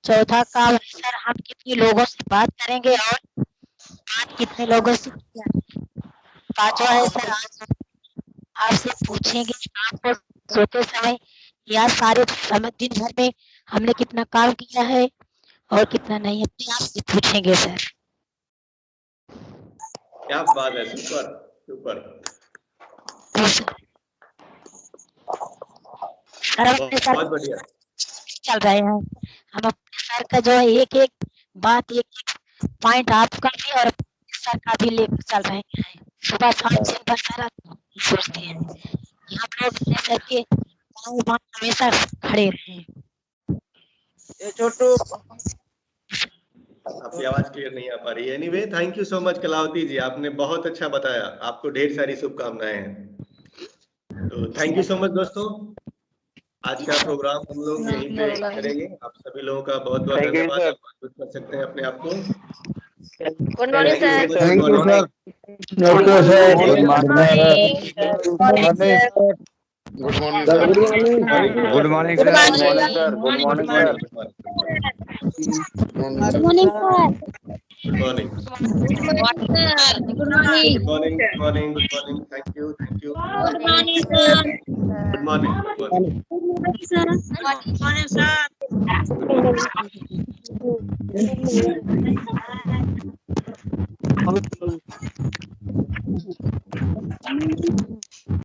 चौथा काम है सर हम कितने लोगों से बात करेंगे और बात कितने लोगों से किया। पांचवा है सर आज आपसे पूछेंगे आपको सोते समय या सारे समय दिन भर में हमने कितना काम किया है और कितना नहीं, अपने आप से पूछेंगे सर। क्या बात है, सुपर सुपर। सर अपने सर बहुत बढ़िया चल रहे हैं हम अपने सर का जो है एक एक बात एक एक पॉइंट आपका भी और सर का भी लेकर चल रहे हैं। सुबह शाम दिन भर सारा सोचते हैं यहाँ लोग अपने सर के हमेशा खड़े रहे। छोटू आपकी आवाज क्लियर नहीं आ पा रही है। Anyway thank you so much Kalavati ji, आपने बहुत अच्छा बताया, आपको ढेर सारी शुभकामनाएं हैं। तो थैंक यू सो मच दोस्तों, आज का प्रोग्राम हम लोग यहीं पे करेंगे। आप सभी लोगों का बहुत बहुत धन्यवाद। आप कुछ कर सकते हैं अपने आप को। Good morning sir. Thank you sir. Good good morning good sir. Morning good morning sir. Good morning sir. Good morning good morning good morning thank you good morning sir. Good morning good morning sir.